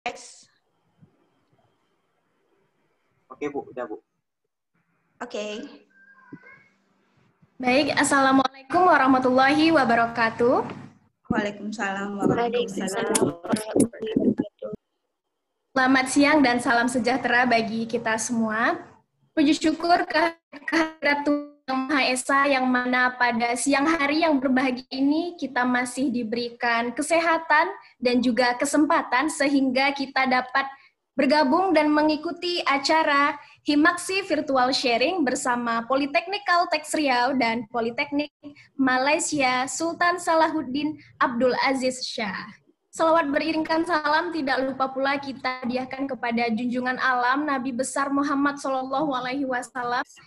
X. Oke Bu, udah Bu. Oke. Baik, Assalamualaikum warahmatullahi wabarakatuh. Waalaikumsalam warahmatullahi wabarakatuh. Selamat siang dan salam sejahtera bagi kita semua. Puji syukur kehadirat Tuhan Yang Maha Esa yang mana pada siang hari yang berbahagia ini kita masih diberikan kesehatan dan juga kesempatan sehingga kita dapat bergabung dan mengikuti acara Himaksi Virtual Sharing bersama Politeknik Caltech Riau dan Politeknik Malaysia Sultan Salahuddin Abdul Aziz Shah. Selawat beriringkan salam tidak lupa pula kita hadiahkan kepada junjungan alam Nabi besar Muhammad SAW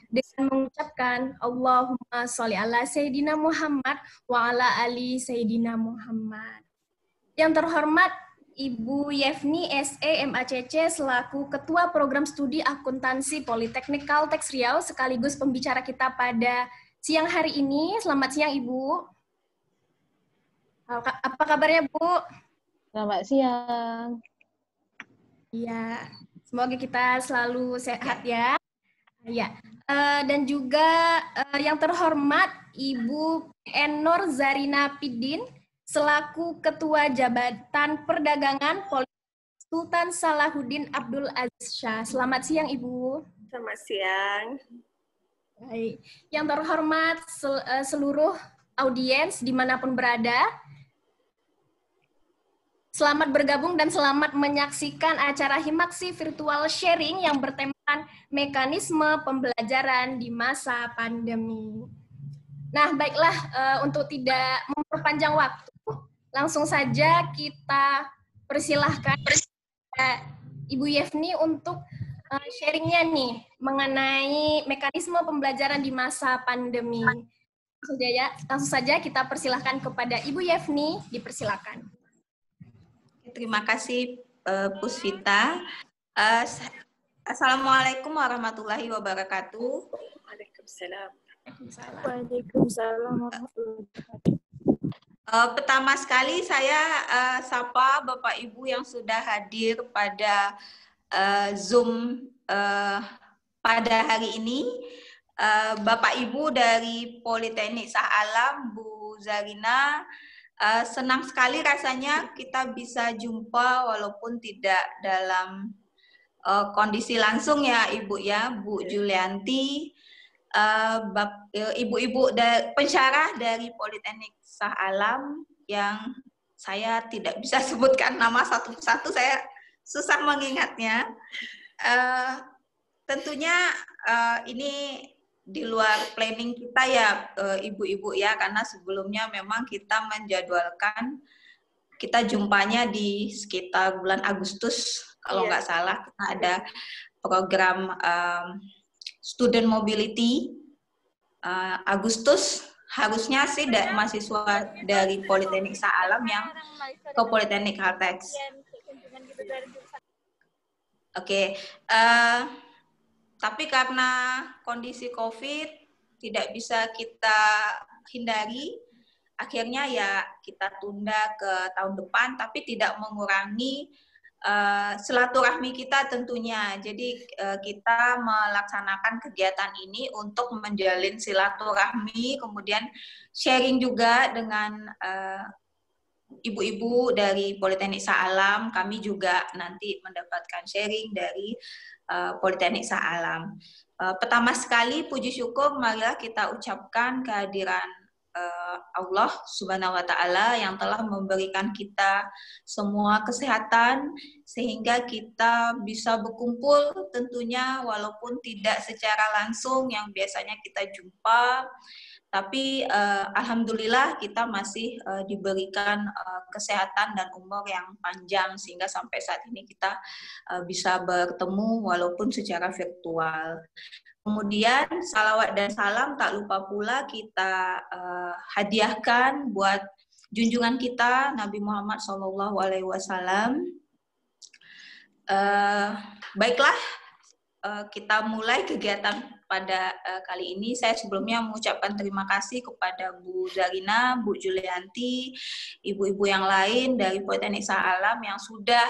dengan mengucapkan Allahumma sholli ala Sayyidina Muhammad wa ala ali Sayyidina Muhammad. Yang terhormat Ibu Yevni SE MACC selaku Ketua Program Studi Akuntansi Politeknik Caltech Riau sekaligus pembicara kita pada siang hari ini. Selamat siang Ibu. Apa kabarnya Bu? Selamat siang. Iya, semoga kita selalu sehat ya. Ya, dan juga yang terhormat Ibu Enor Zarina Pidin selaku Ketua Jabatan Perdagangan Politeknik Sultan Salahuddin Abdul Aziz Shah. Selamat siang Ibu. Selamat siang. Baik. Yang terhormat seluruh audiens dimanapun berada. Selamat bergabung dan selamat menyaksikan acara Himaksi Virtual Sharing yang bertemakan mekanisme pembelajaran di masa pandemi. Nah, baiklah, untuk tidak memperpanjang waktu, langsung saja kita persilahkan Ibu Yevni untuk sharingnya nih mengenai mekanisme pembelajaran di masa pandemi. Langsung saja kita persilahkan kepada Ibu Yevni, dipersilakan. Terima kasih Pusvita. Assalamualaikum warahmatullahi wabarakatuh. Waalaikumsalam. Waalaikumsalam warahmatullahi wabarakatuh. Pertama sekali saya sapa Bapak Ibu yang sudah hadir pada Zoom pada hari ini. Bapak Ibu dari Politeknik Shah Alam, Bu Zarina, senang sekali rasanya kita bisa jumpa walaupun tidak dalam kondisi langsung ya Ibu ya, Bu Julianti, ibu-ibu pensyarah dari Politeknik Shah Alam yang saya tidak bisa sebutkan nama satu-satu, saya susah mengingatnya. Tentunya ini di luar planning kita ya ibu-ibu ya, karena sebelumnya memang kita menjadwalkan kita jumpanya di sekitar bulan Agustus kalau nggak salah, kita ada program student mobility Agustus, harusnya sih mahasiswa dari Politeknik Shah Alam yang ke Politeknik Caltech. Oke. Tapi karena kondisi COVID tidak bisa kita hindari, akhirnya ya kita tunda ke tahun depan, tapi tidak mengurangi silaturahmi kita tentunya. Jadi kita melaksanakan kegiatan ini untuk menjalin silaturahmi, kemudian sharing juga dengan ibu-ibu dari Politeknik Shah Alam. Kami juga nanti mendapatkan sharing dari Politeknik Shah Alam. Pertama sekali puji syukur marilah kita ucapkan kehadiran Allah Subhanahu wa Ta'ala yang telah memberikan kita semua kesehatan sehingga kita bisa berkumpul tentunya walaupun tidak secara langsung yang biasanya kita jumpa, tapi alhamdulillah kita masih diberikan kesehatan dan umur yang panjang sehingga sampai saat ini kita bisa bertemu walaupun secara virtual. Kemudian salawat dan salam tak lupa pula kita hadiahkan buat junjungan kita Nabi Muhammad SAW. Baiklah, kita mulai kegiatan pada kali ini. Saya sebelumnya mengucapkan terima kasih kepada Bu Zarina, Bu Julianti, ibu-ibu yang lain dari Politeknik Shah Alam yang sudah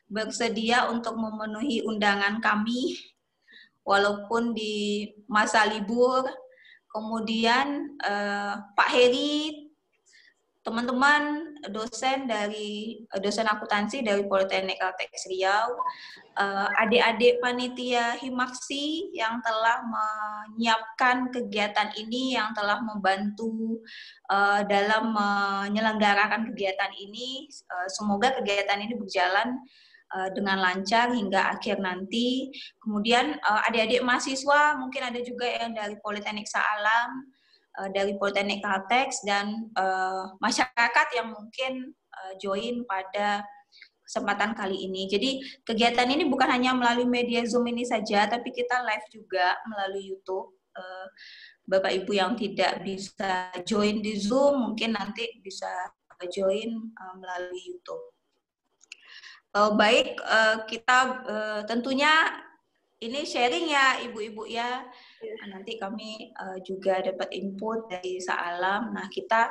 bersedia untuk memenuhi undangan kami walaupun di masa libur. Kemudian Pak Heri, teman-teman dosen akuntansi dari Politeknik Kalteks Riau, adik-adik panitia Himaksi yang telah menyiapkan kegiatan ini, yang telah membantu dalam menyelenggarakan kegiatan ini. Semoga kegiatan ini berjalan dengan lancar hingga akhir nanti. Kemudian adik-adik mahasiswa, mungkin ada juga yang dari Politeknik Saalam, dari Politeknik Kalteks, dan masyarakat yang mungkin join pada kesempatan kali ini. Jadi kegiatan ini bukan hanya melalui media Zoom ini saja, tapi kita live juga melalui YouTube. Bapak Ibu yang tidak bisa join di Zoom, mungkin nanti bisa join melalui YouTube. Baik, kita tentunya ini sharing ya Ibu-Ibu ya. Nanti kami juga dapat input dari Saalam. Nah, kita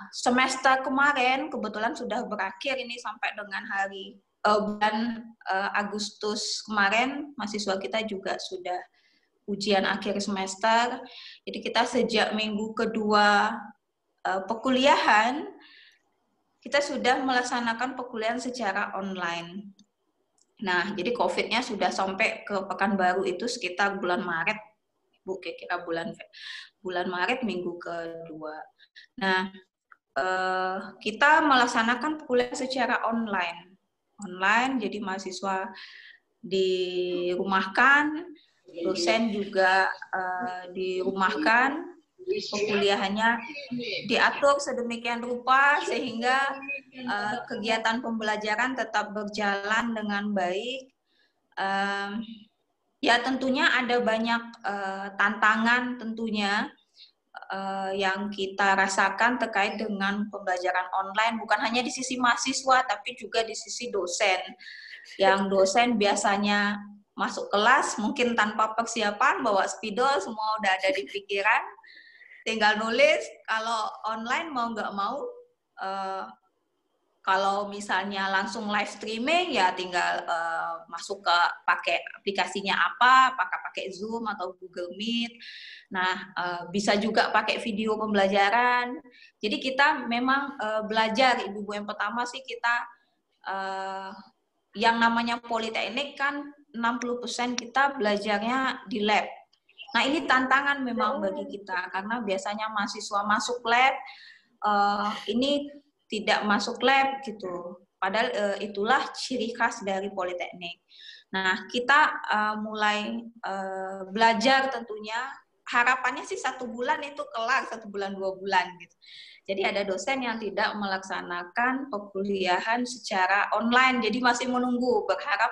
semester kemarin kebetulan sudah berakhir ini sampai dengan bulan Agustus kemarin, mahasiswa kita juga sudah ujian akhir semester. Jadi kita sejak minggu kedua perkuliahan, kita sudah melaksanakan perkuliahan secara online. Nah, jadi COVID-nya sudah sampai ke Pekanbaru itu sekitar bulan Maret, Bu, kira-kira bulan Maret minggu kedua. Nah, kita melaksanakan perkuliahan secara online. Jadi mahasiswa dirumahkan, dosen juga dirumahkan, perkuliahannya diatur sedemikian rupa sehingga kegiatan pembelajaran tetap berjalan dengan baik. Ya tentunya ada banyak tantangan tentunya yang kita rasakan terkait dengan pembelajaran online, bukan hanya di sisi mahasiswa tapi juga di sisi dosen. Yang dosen biasanya masuk kelas mungkin tanpa persiapan, bawa spidol, semua udah ada di pikiran, tinggal nulis. Kalau online mau nggak mau, kalau misalnya langsung live streaming ya tinggal masuk ke pakai aplikasinya apa, apakah pakai Zoom atau Google Meet. Nah, bisa juga pakai video pembelajaran. Jadi kita memang belajar, Ibu-ibu, yang pertama sih kita yang namanya Politeknik kan 60% kita belajarnya di lab. Nah, ini tantangan memang bagi kita karena biasanya mahasiswa masuk lab, ini tidak masuk lab gitu. Padahal itulah ciri khas dari Politeknik. Nah, kita mulai belajar tentunya, harapannya sih 1 bulan itu kelar, 1 bulan 2 bulan gitu. Jadi ada dosen yang tidak melaksanakan perkuliahan secara online, jadi masih menunggu, berharap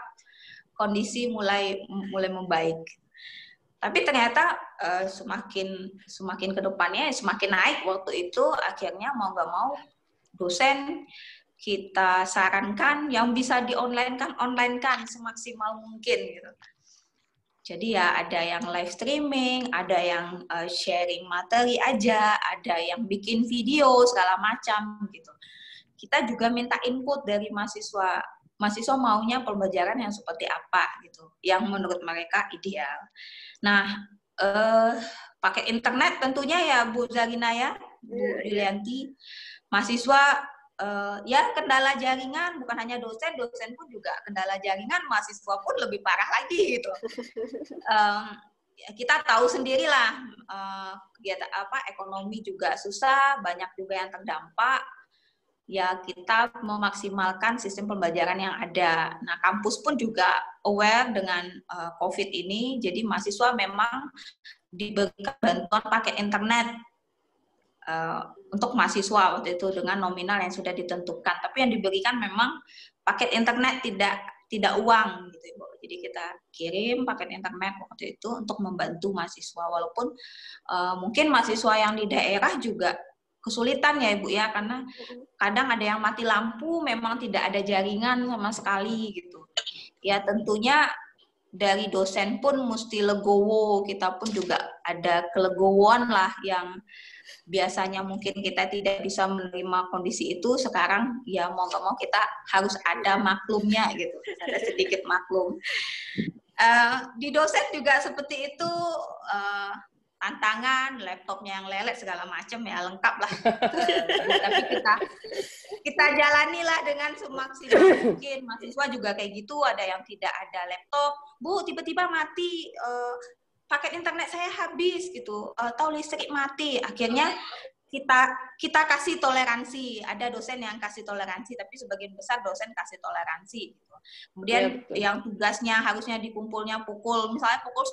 kondisi mulai membaik. Tapi ternyata semakin ke depannya semakin naik. Waktu itu akhirnya mau nggak mau dosen kita sarankan yang bisa online-kan semaksimal mungkin gitu. Jadi ya ada yang live streaming, ada yang sharing materi aja, ada yang bikin video segala macam gitu. Kita juga minta input dari mahasiswa maunya pembelajaran yang seperti apa gitu, yang menurut mereka ideal. Nah, pakai internet tentunya ya Bu Zarina ya, Bu Yulianti, mahasiswa ya kendala jaringan, bukan hanya dosen pun juga kendala jaringan, mahasiswa pun lebih parah lagi gitu. Kita tahu sendirilah, kegiatan ekonomi juga susah, banyak juga yang terdampak. Ya kita memaksimalkan sistem pembelajaran yang ada. Nah, kampus pun juga aware dengan COVID ini, jadi mahasiswa memang diberikan bantuan pakai internet untuk mahasiswa waktu itu dengan nominal yang sudah ditentukan. Tapi yang diberikan memang paket internet, tidak uang gitu, Ibu. Jadi kita kirim paket internet waktu itu untuk membantu mahasiswa. Walaupun mungkin mahasiswa yang di daerah juga kesulitan ya Ibu ya, karena kadang ada yang mati lampu, memang tidak ada jaringan sama sekali gitu. Ya tentunya dari dosen pun mesti legowo, kita pun juga ada kelegowoan lah yang biasanya mungkin kita tidak bisa menerima kondisi itu, sekarang ya mau nggak mau kita harus ada maklumnya gitu, ada sedikit maklum. Di dosen juga seperti itu, tantangan, laptopnya yang lelet segala macam ya, lengkap lah. Tapi kita jalanilah dengan semaksimal mungkin. Mahasiswa juga kayak gitu, ada yang tidak ada laptop, Bu tiba-tiba mati, paket internet saya habis gitu, atau listrik mati. Akhirnya kita kasih toleransi. Ada dosen yang kasih toleransi, tapi sebagian besar dosen kasih toleransi gitu. Kemudian yang tugasnya harusnya dikumpulnya misalnya pukul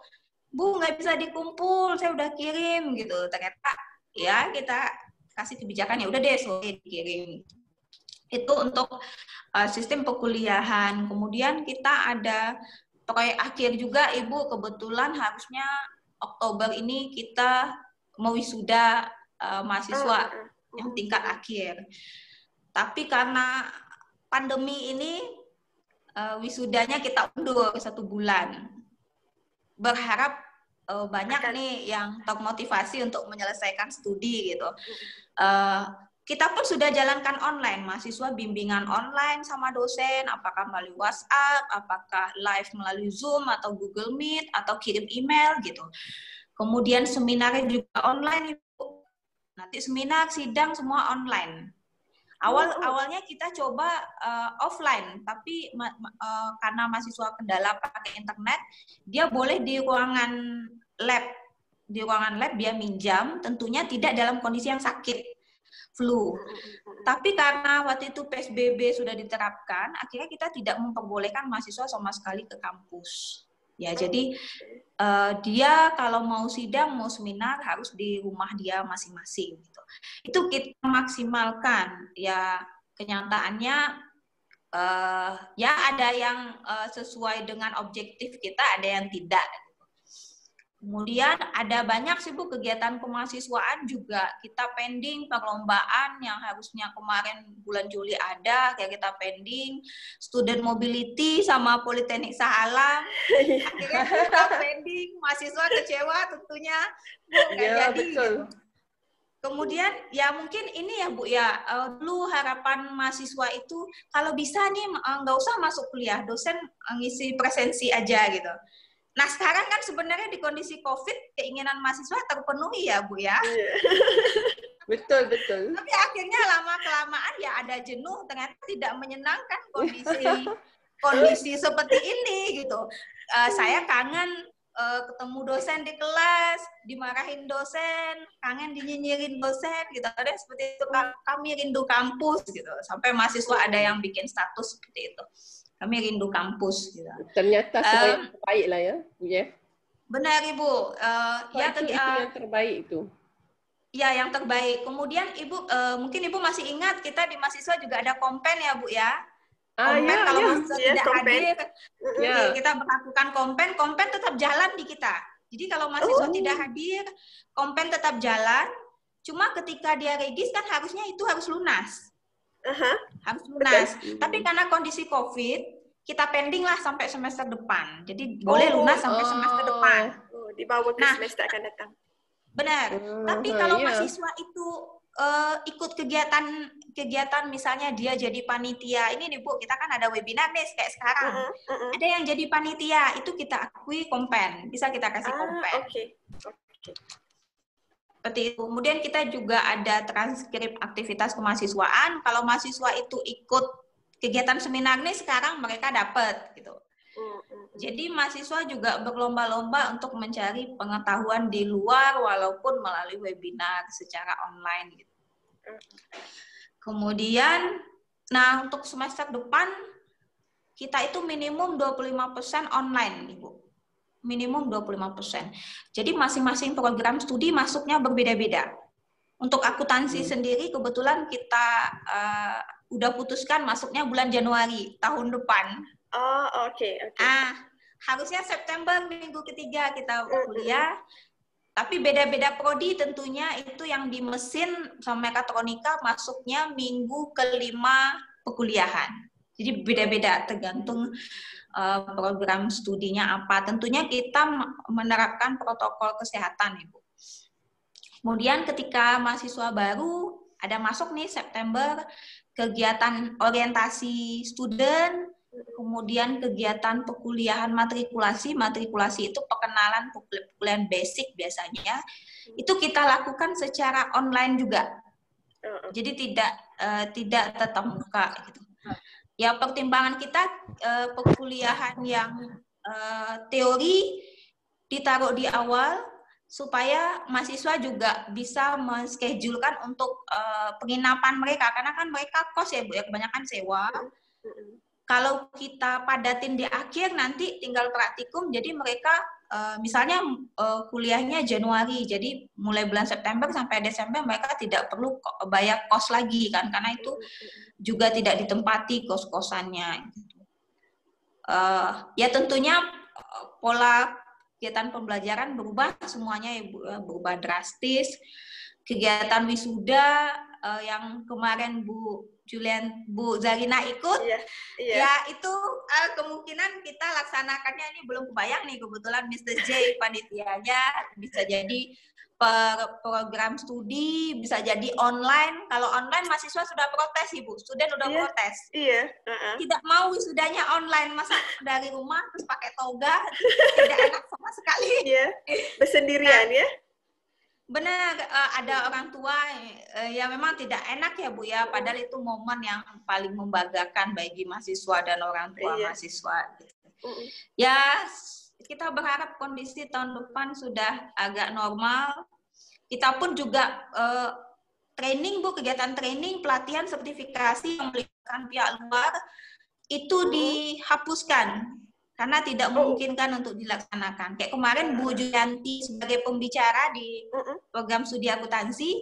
10, Bu nggak bisa dikumpul, saya udah kirim gitu. Ternyata ya kita kasih kebijakan, ya udah deh sore dikirim. Itu untuk sistem perkuliahan. Kemudian kita ada proyek akhir juga, Ibu. Kebetulan harusnya Oktober ini kita mau wisuda mahasiswa yang tingkat akhir. Tapi karena pandemi ini wisudanya kita undur 1 bulan. Berharap banyak nih yang termotivasi untuk menyelesaikan studi gitu. Kita pun sudah jalankan online, mahasiswa bimbingan online sama dosen, apakah melalui WhatsApp, apakah live melalui Zoom atau Google Meet, atau kirim email gitu. Kemudian seminarnya juga online, Ibu. Nanti seminar, sidang semua online. Awalnya kita coba offline, tapi karena mahasiswa kendala pakai internet, dia boleh di ruangan lab. Di ruangan lab dia minjam, tentunya tidak dalam kondisi yang sakit, flu. Tapi karena waktu itu PSBB sudah diterapkan, akhirnya kita tidak memperbolehkan mahasiswa sama sekali ke kampus. Ya, jadi dia kalau mau sidang, mau seminar harus di rumah dia masing-masing gitu. Itu kita maksimalkan. Ya, kenyataannya ya ada yang sesuai dengan objektif kita, ada yang tidak. Kemudian ada banyak sih Bu kegiatan kemahasiswaan juga, kita pending perlombaan yang harusnya kemarin bulan Juli ada, kayak kita pending, student mobility sama Politeknik Sahalam, akhirnya kita pending, mahasiswa kecewa tentunya, Bu, nggak jadi. Betul. Kemudian ya mungkin ini ya Bu ya, dulu harapan mahasiswa itu kalau bisa nih nggak usah masuk kuliah, dosen ngisi presensi aja gitu. Nah sekarang kan sebenarnya di kondisi COVID keinginan mahasiswa terpenuhi ya Bu ya. Betul. Tapi akhirnya lama-kelamaan ya ada jenuh, ternyata tidak menyenangkan kondisi seperti ini gitu. Saya kangen ketemu dosen di kelas, dimarahin dosen, kangen dinyinyirin dosen gitu. Ada seperti itu, kami rindu kampus gitu. Sampai mahasiswa ada yang bikin status seperti itu. Kami rindu kampus gitu. Ternyata semua yang terbaik lah ya, Bu Jeff. Benar Ibu. Itu yang terbaik itu. Ya, yang terbaik. Kemudian Ibu, mungkin Ibu masih ingat kita di mahasiswa juga ada kompen ya Bu ya. Kompen kalau mahasiswa tidak hadir, kita melakukan kompen tetap jalan di kita. Jadi kalau mahasiswa tidak hadir, kompen tetap jalan. Cuma ketika dia regis kan harusnya itu harus lunas. Harus lunas. Tapi karena kondisi COVID, kita pending lah sampai semester depan. Jadi boleh lunas sampai semester depan. Dibawa ke semester akan datang. Benar. Tapi kalau mahasiswa itu ikut kegiatan misalnya dia jadi panitia. Ini nih Bu, kita kan ada webinar nih kayak sekarang. Ada yang jadi panitia, itu kita akui kompen. Bisa kita kasih kompen. Oke. Seperti itu. Kemudian kita juga ada transkrip aktivitas kemahasiswaan. Kalau mahasiswa itu ikut kegiatan seminar nih sekarang mereka dapat gitu. Jadi mahasiswa juga berlomba-lomba untuk mencari pengetahuan di luar walaupun melalui webinar secara online gitu. Kemudian nah untuk semester depan kita itu minimum 25% online, Ibu. Minimum 25%. Jadi masing-masing program studi masuknya berbeda-beda. Untuk akuntansi sendiri kebetulan kita udah putuskan masuknya bulan Januari tahun depan. Oke. Harusnya September minggu ketiga kita kuliah. Tapi beda-beda prodi tentunya, itu yang di mesin sama mekatronika masuknya minggu kelima perkuliahan. Jadi beda-beda tergantung program studinya apa. Tentunya kita menerapkan protokol kesehatan, Ibu. Kemudian ketika mahasiswa baru ada masuk nih September, kegiatan orientasi student, kemudian kegiatan perkuliahan matrikulasi. Matrikulasi itu pengenalan perkuliahan basic biasanya. Itu kita lakukan secara online juga. Jadi tidak tetap muka gitu. Ya, pertimbangan kita perkuliahan yang teori ditaruh di awal supaya mahasiswa juga bisa menschedule-kan untuk penginapan mereka, karena kan mereka kos ya Bu ya, kebanyakan sewa. Kalau kita padatin di akhir nanti tinggal praktikum, jadi mereka misalnya kuliahnya Januari, jadi mulai bulan September sampai Desember mereka tidak perlu bayar kos lagi kan, karena itu juga tidak ditempati kos-kosannya. Ya tentunya pola kegiatan pembelajaran berubah semuanya ya Bu, berubah drastis. Kegiatan wisuda yang kemarin Bu Zarina ikut, ya itu kemungkinan kita laksanakannya ini belum kebayang nih, kebetulan Mr. J panitianya, bisa jadi program studi, bisa jadi online. Kalau online mahasiswa sudah protes Ibu, student udah protes. Tidak mau wisudanya online, masa dari rumah terus pakai toga, tidak enak sama sekali. Bersendirian ya. Benar, ada orang tua ya memang tidak enak ya Bu ya, padahal itu momen yang paling membanggakan bagi mahasiswa dan orang tua mahasiswa. Ya, kita berharap kondisi tahun depan sudah agak normal. Kita pun juga training Bu, kegiatan training, pelatihan, sertifikasi yang melibatkan pihak luar itu dihapuskan karena tidak memungkinkan untuk dilaksanakan. Kayak kemarin Bu Julianti sebagai pembicara di program studi akuntansi,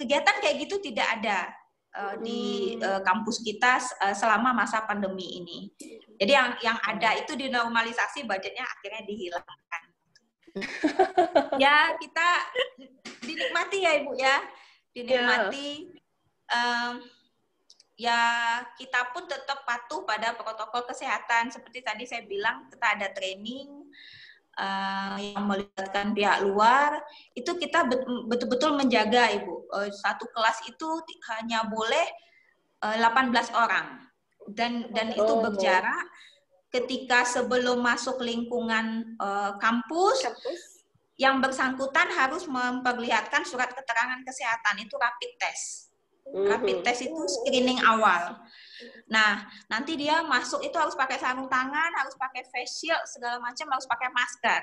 kegiatan kayak gitu tidak ada di kampus kita selama masa pandemi ini. Jadi yang ada itu dinormalisasi, budgetnya akhirnya dihilangkan. Ya, kita dinikmati ya Ibu ya, dinikmati. Ya, kita pun tetap patuh pada protokol kesehatan. Seperti tadi saya bilang, kita ada training yang melibatkan pihak luar. Itu kita betul-betul menjaga Ibu. Satu kelas itu hanya boleh 18 orang. Dan itu berjarak. Ketika sebelum masuk lingkungan kampus, yang bersangkutan harus memperlihatkan surat keterangan kesehatan, itu rapid test. Rapid test itu screening awal. Nah, nanti dia masuk itu harus pakai sarung tangan, harus pakai face shield, segala macam, harus pakai masker.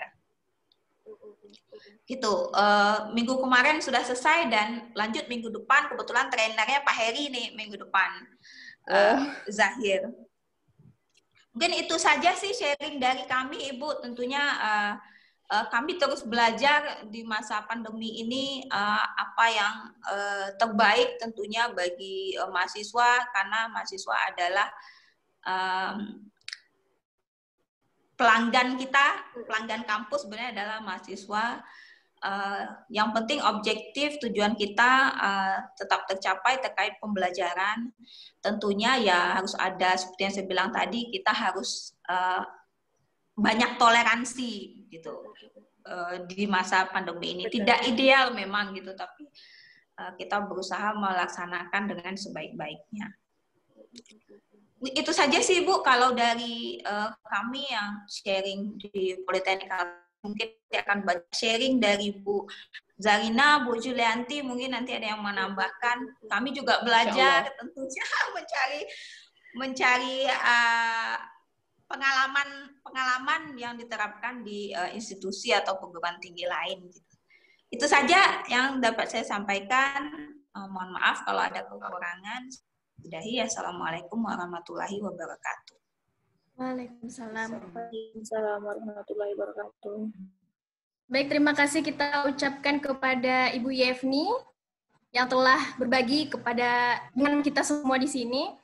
Gitu. Minggu kemarin sudah selesai dan lanjut minggu depan. Kebetulan trainernya Pak Heri nih minggu depan, Zahir. Mungkin itu saja sih sharing dari kami, Ibu. Tentunya kami terus belajar di masa pandemi ini apa yang terbaik tentunya bagi mahasiswa, karena mahasiswa adalah pelanggan kita, pelanggan kampus sebenarnya adalah mahasiswa. Yang penting objektif tujuan kita tetap tercapai terkait pembelajaran. Tentunya ya harus ada, seperti yang saya bilang tadi, kita harus banyak toleransi gitu di masa pandemi ini. Tidak ideal memang gitu, tapi kita berusaha melaksanakan dengan sebaik-baiknya. Itu saja sih Bu, kalau dari kami yang sharing di Politeknik. Mungkin akan banyak sharing dari Bu Zarina, Bu Julianti, mungkin nanti ada yang menambahkan. Kami juga belajar tentunya mencari pengalaman yang diterapkan di institusi atau perguruan tinggi lain. Itu saja yang dapat saya sampaikan. Mohon maaf kalau ada kekurangan. Sudahi, assalamualaikum warahmatullahi wabarakatuh. Waalaikumsalam. Waalaikumsalam warahmatullahi wabarakatuh. Baik, terima kasih kita ucapkan kepada Ibu Yevni yang telah berbagi dengan kita semua di sini.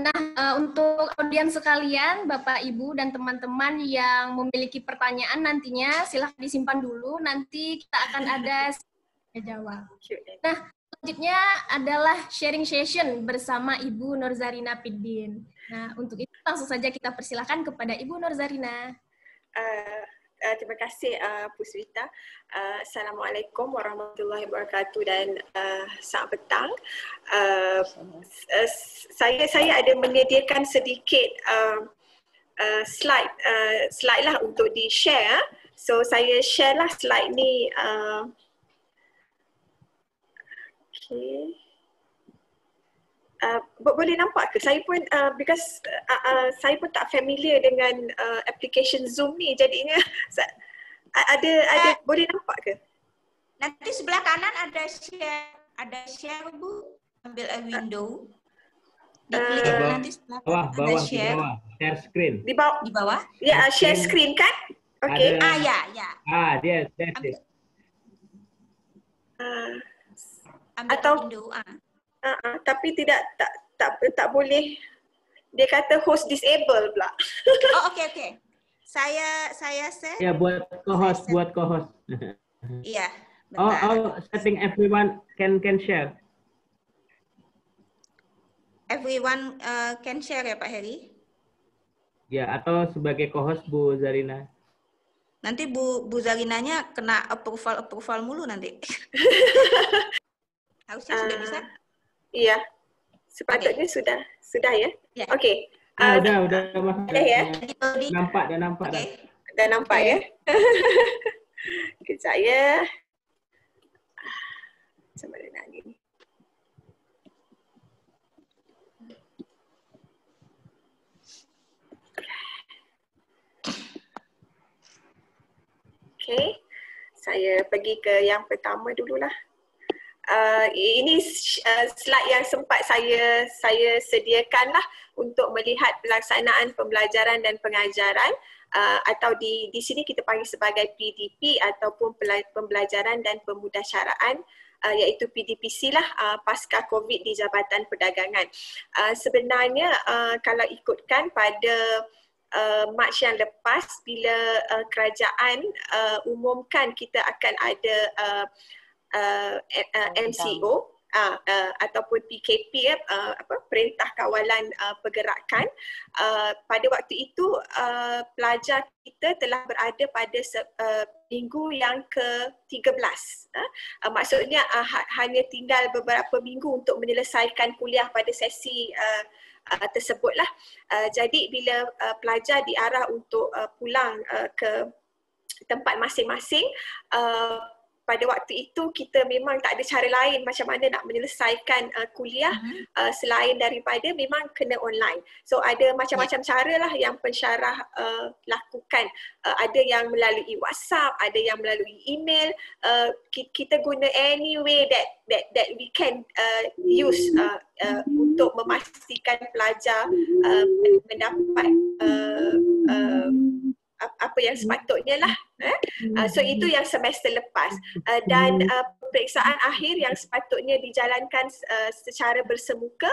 Nah, untuk audiens sekalian, Bapak, Ibu, dan teman-teman yang memiliki pertanyaan nantinya, silahkan disimpan dulu. Nanti kita akan ada jawab. Nah, selanjutnya adalah sharing session bersama Ibu Nur Zarina Piddin. Nah, untuk itu langsung saja kita persilakan kepada Ibu Nur Zarina. Terima kasih Puswita. Assalamualaikum warahmatullahi wabarakatuh dan selamat petang. Saya ada menyediakan sedikit slide lah untuk di-share. So saya share lah slide ni. Okay. Boleh nampak ke? Saya pun because saya pun tak familiar dengan application Zoom ni, jadinya ada boleh nampak ke? Nanti sebelah kanan ada share Bu, ambil a window. Diklik nanti sebelah kanan ada share. Share screen. Di bawah. Di bawah? Ya, share screen kan? Okay. Ya. Yes, that's it. Ambil Atau window. tapi tak boleh. Dia kata host disable pula. Oh, okay. Saya share. Ya, buat co-host. Iya. Bentar. Setting everyone can share. Everyone can share ya Pak Heri? Ya, atau sebagai co-host Bu Zarina. Nanti Bu Zarinanya kena approval mulu nanti. Harusnya sudah bisa? Iya. Sepatutnya sudah ya. Ya. Okey. Udah masuk. Ya. Dah nampak. Okay. Dah nampak ya. Kejap ya. Macam mana nak ni? Okay, saya pergi ke yang pertama dululah. Ini slide yang sempat saya sediakan lah untuk melihat pelaksanaan pembelajaran dan pengajaran atau di sini kita panggil sebagai PDP ataupun pembelajaran dan pemudasyaraan, iaitu PDPC lah pasca COVID di Jabatan Perdagangan. Sebenarnya kalau ikutkan pada Mac yang lepas bila kerajaan umumkan kita akan ada MCO ataupun PKP, Perintah Kawalan Pergerakan. Pada waktu itu pelajar kita telah berada pada minggu yang ke-13. Maksudnya hanya tinggal beberapa minggu untuk menyelesaikan kuliah pada sesi tersebutlah. Jadi bila pelajar diarah untuk pulang ke tempat masing-masing, pada waktu itu kita memang tak ada cara lain macam mana nak menyelesaikan kuliah selain daripada memang kena online. So ada macam-macam cara lah yang pensyarah lakukan. Ada yang melalui WhatsApp, ada yang melalui email. Kita guna any way that we can use untuk memastikan pelajar mendapat apa yang sepatutnya lah. So itu yang semester lepas. Dan peperiksaan akhir yang sepatutnya dijalankan secara bersemuka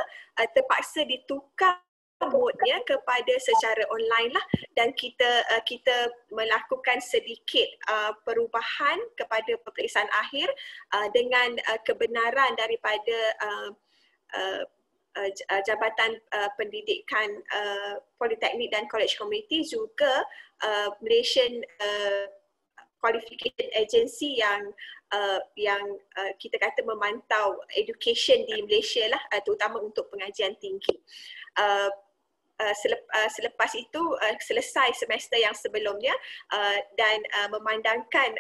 terpaksa ditukar modnya kepada secara online lah, dan kita melakukan sedikit perubahan kepada peperiksaan akhir dengan kebenaran daripada Jabatan Pendidikan Politeknik dan College Community, juga Malaysian Qualification Agency yang kita kata memantau education di Malaysia lah, terutama untuk pengajian tinggi. Selepas itu selesai semester yang sebelumnya dan memandangkan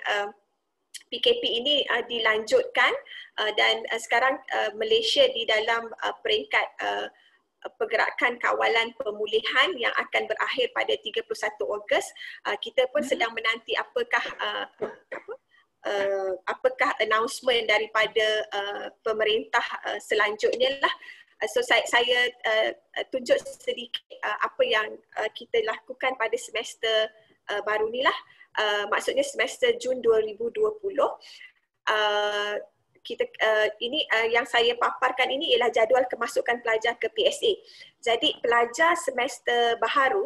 PKP ini dilanjutkan dan sekarang Malaysia di dalam peringkat pergerakan kawalan pemulihan yang akan berakhir pada 31 Ogos. Kita pun sedang menanti apakah announcement daripada pemerintah selanjutnya lah. So saya tunjuk sedikit apa yang kita lakukan pada semester baru ni lah. Maksudnya semester Jun 2020. Ini yang saya paparkan ini ialah jadual kemasukan pelajar ke PSA. Jadi pelajar semester baharu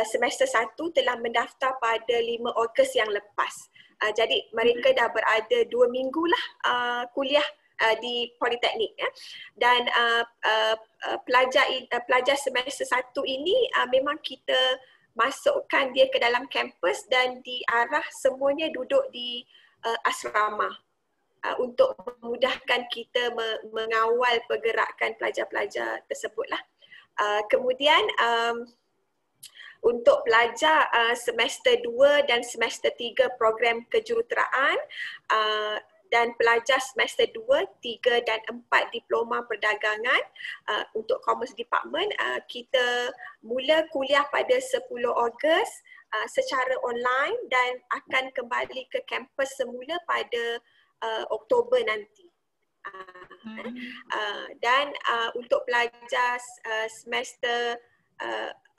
semester 1 telah mendaftar pada 5 Ogos yang lepas. Jadi mereka dah berada 2 minggu lah kuliah di Politeknik ya. Dan pelajar semester 1 ini memang kita masukkan dia ke dalam kampus dan diarah semuanya duduk di asrama untuk memudahkan kita mengawal pergerakan pelajar-pelajar tersebutlah. Kemudian untuk pelajar semester 2 dan semester 3 program kejuruteraan dan pelajar semester 2, 3 dan 4 diploma perdagangan untuk Commerce Department, kita mula kuliah pada 10 Ogos secara online dan akan kembali ke kampus semula pada Oktober nanti. Dan untuk pelajar semester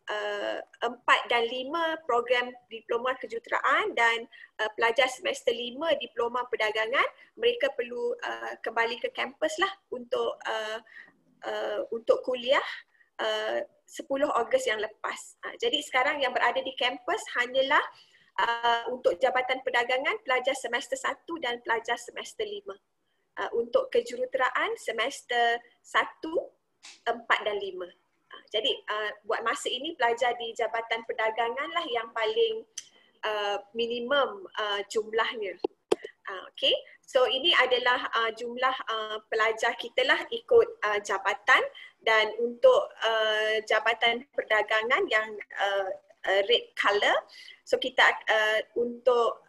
4 dan 5 program diploma kejuruteraan dan pelajar semester 5 diploma perdagangan, mereka perlu kembali ke kampus lah untuk kuliah 10 Ogos yang lepas. Jadi sekarang yang berada di kampus hanyalah untuk Jabatan Perdagangan pelajar semester 1 dan pelajar semester 5. Untuk kejuruteraan semester 1, 4 dan 5. Jadi buat masa ini pelajar di Jabatan Perdagangan lah yang paling minimum jumlahnya. Okay, so ini adalah jumlah pelajar kita lah ikut jabatan, dan untuk Jabatan Perdagangan yang red color, so kita untuk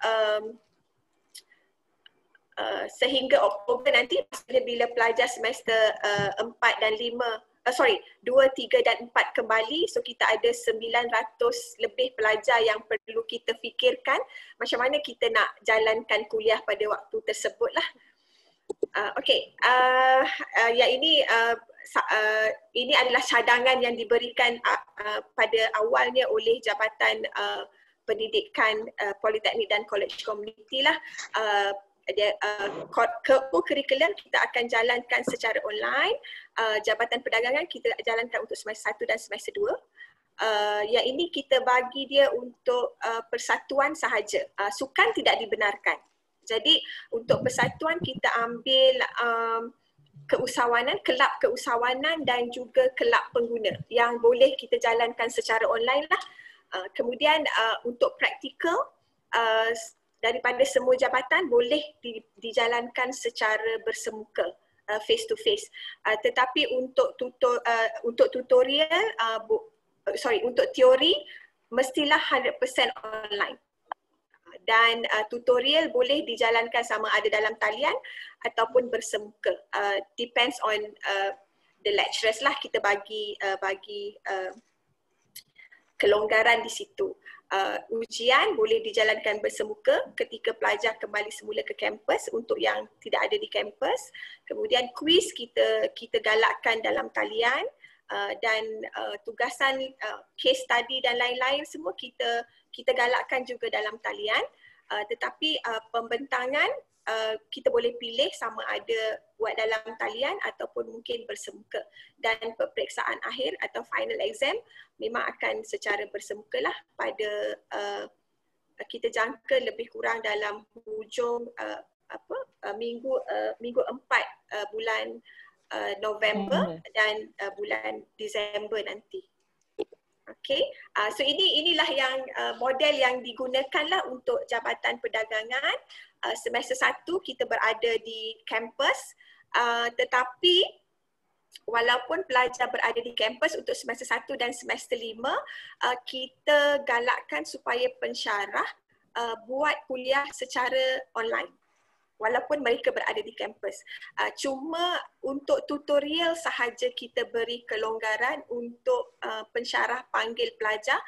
sehingga Oktober nanti, maksudnya bila pelajar semester 4 dan 5 2, 3 dan 4 kembali, so kita ada 900 lebih pelajar yang perlu kita fikirkan macam mana kita nak jalankan kuliah pada waktu tersebut lah. Okay, yang ini adalah cadangan yang diberikan pada awalnya oleh Jabatan Pendidikan Politeknik dan College Community lah. Co-curriculum kita akan jalankan secara online, Jabatan Perdagangan kita jalankan untuk semester 1 dan semester 2. Yang ini kita bagi dia untuk persatuan sahaja, sukan tidak dibenarkan. Jadi untuk persatuan kita ambil keusahawanan, kelab keusahawanan dan juga kelab pengguna yang boleh kita jalankan secara online lah. Kemudian untuk praktikal, daripada semua jabatan boleh dijalankan secara bersemuka, face to face. Tetapi untuk tutorial, untuk teori mestilah 100% online. Dan tutorial boleh dijalankan sama ada dalam talian ataupun bersemuka. Depends on the lecturers lah, kita bagi kelonggaran di situ. Ujian boleh dijalankan bersemuka ketika pelajar kembali semula ke kampus untuk yang tidak ada di kampus. Kemudian kuis kita galakkan dalam talian, dan tugasan case study dan lain-lain semua kita galakkan juga dalam talian. Tetapi pembentangan kita boleh pilih sama ada buat dalam talian ataupun mungkin bersemuka, dan peperiksaan akhir atau final exam memang akan secara bersemuka lah pada kita jangka lebih kurang dalam hujung minggu 4 bulan November dan bulan Disember nanti. Okay, so inilah yang model yang digunakanlah untuk Jabatan Perdagangan. Semester 1 kita berada di kampus, tetapi walaupun pelajar berada di kampus untuk semester 1 dan semester 5, kita galakkan supaya pensyarah buat kuliah secara online walaupun mereka berada di kampus. Cuma untuk tutorial sahaja kita beri kelonggaran untuk pensyarah panggil pelajar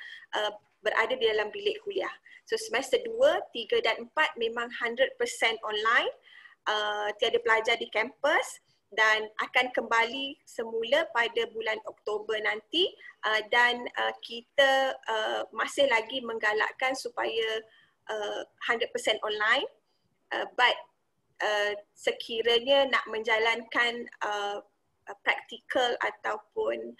berada di dalam bilik kuliah. So semester 2, 3 dan 4 memang 100% online, tiada pelajar di kampus, dan akan kembali semula pada bulan Oktober nanti, dan kita masih lagi menggalakkan supaya 100% online, but sekiranya nak menjalankan praktikal ataupun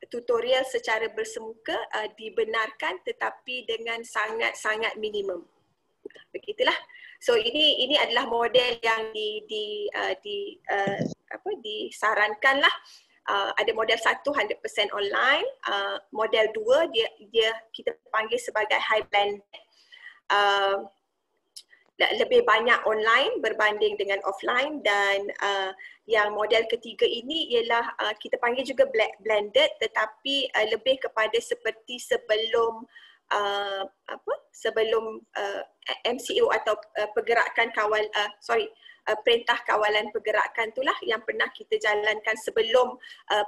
tutorial secara bersemuka dibenarkan, tetapi dengan sangat-sangat minimum. Begitulah. So ini adalah model yang disarankanlah Ada model 1 100% online, model 2 dia kita panggil sebagai high blended. Lebih banyak online berbanding dengan offline, dan yang model ketiga ini ialah kita panggil juga blended, tetapi lebih kepada seperti sebelum MCO atau pergerakan perintah kawalan pergerakan itulah yang pernah kita jalankan sebelum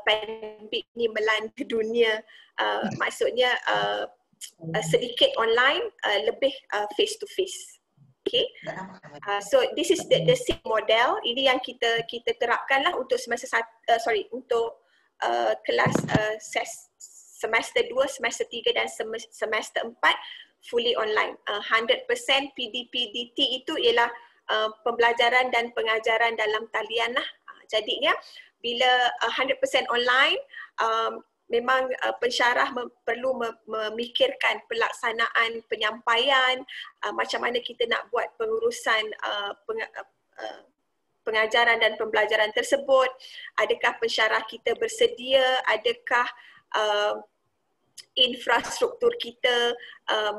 pandemik ini melanda dunia. Maksudnya sedikit online, lebih face to face. Okay, so this is the same model. Ini yang kita terapkanlah untuk untuk kelas semester 2, semester 3 dan semester 4 fully online. 100% PDPDT itu ialah pembelajaran dan pengajaran dalam talian lah. Jadinya bila 100% online, memang pensyarah perlu memikirkan pelaksanaan penyampaian, macam mana kita nak buat pengurusan pengajaran dan pembelajaran tersebut, adakah pensyarah kita bersedia, adakah infrastruktur kita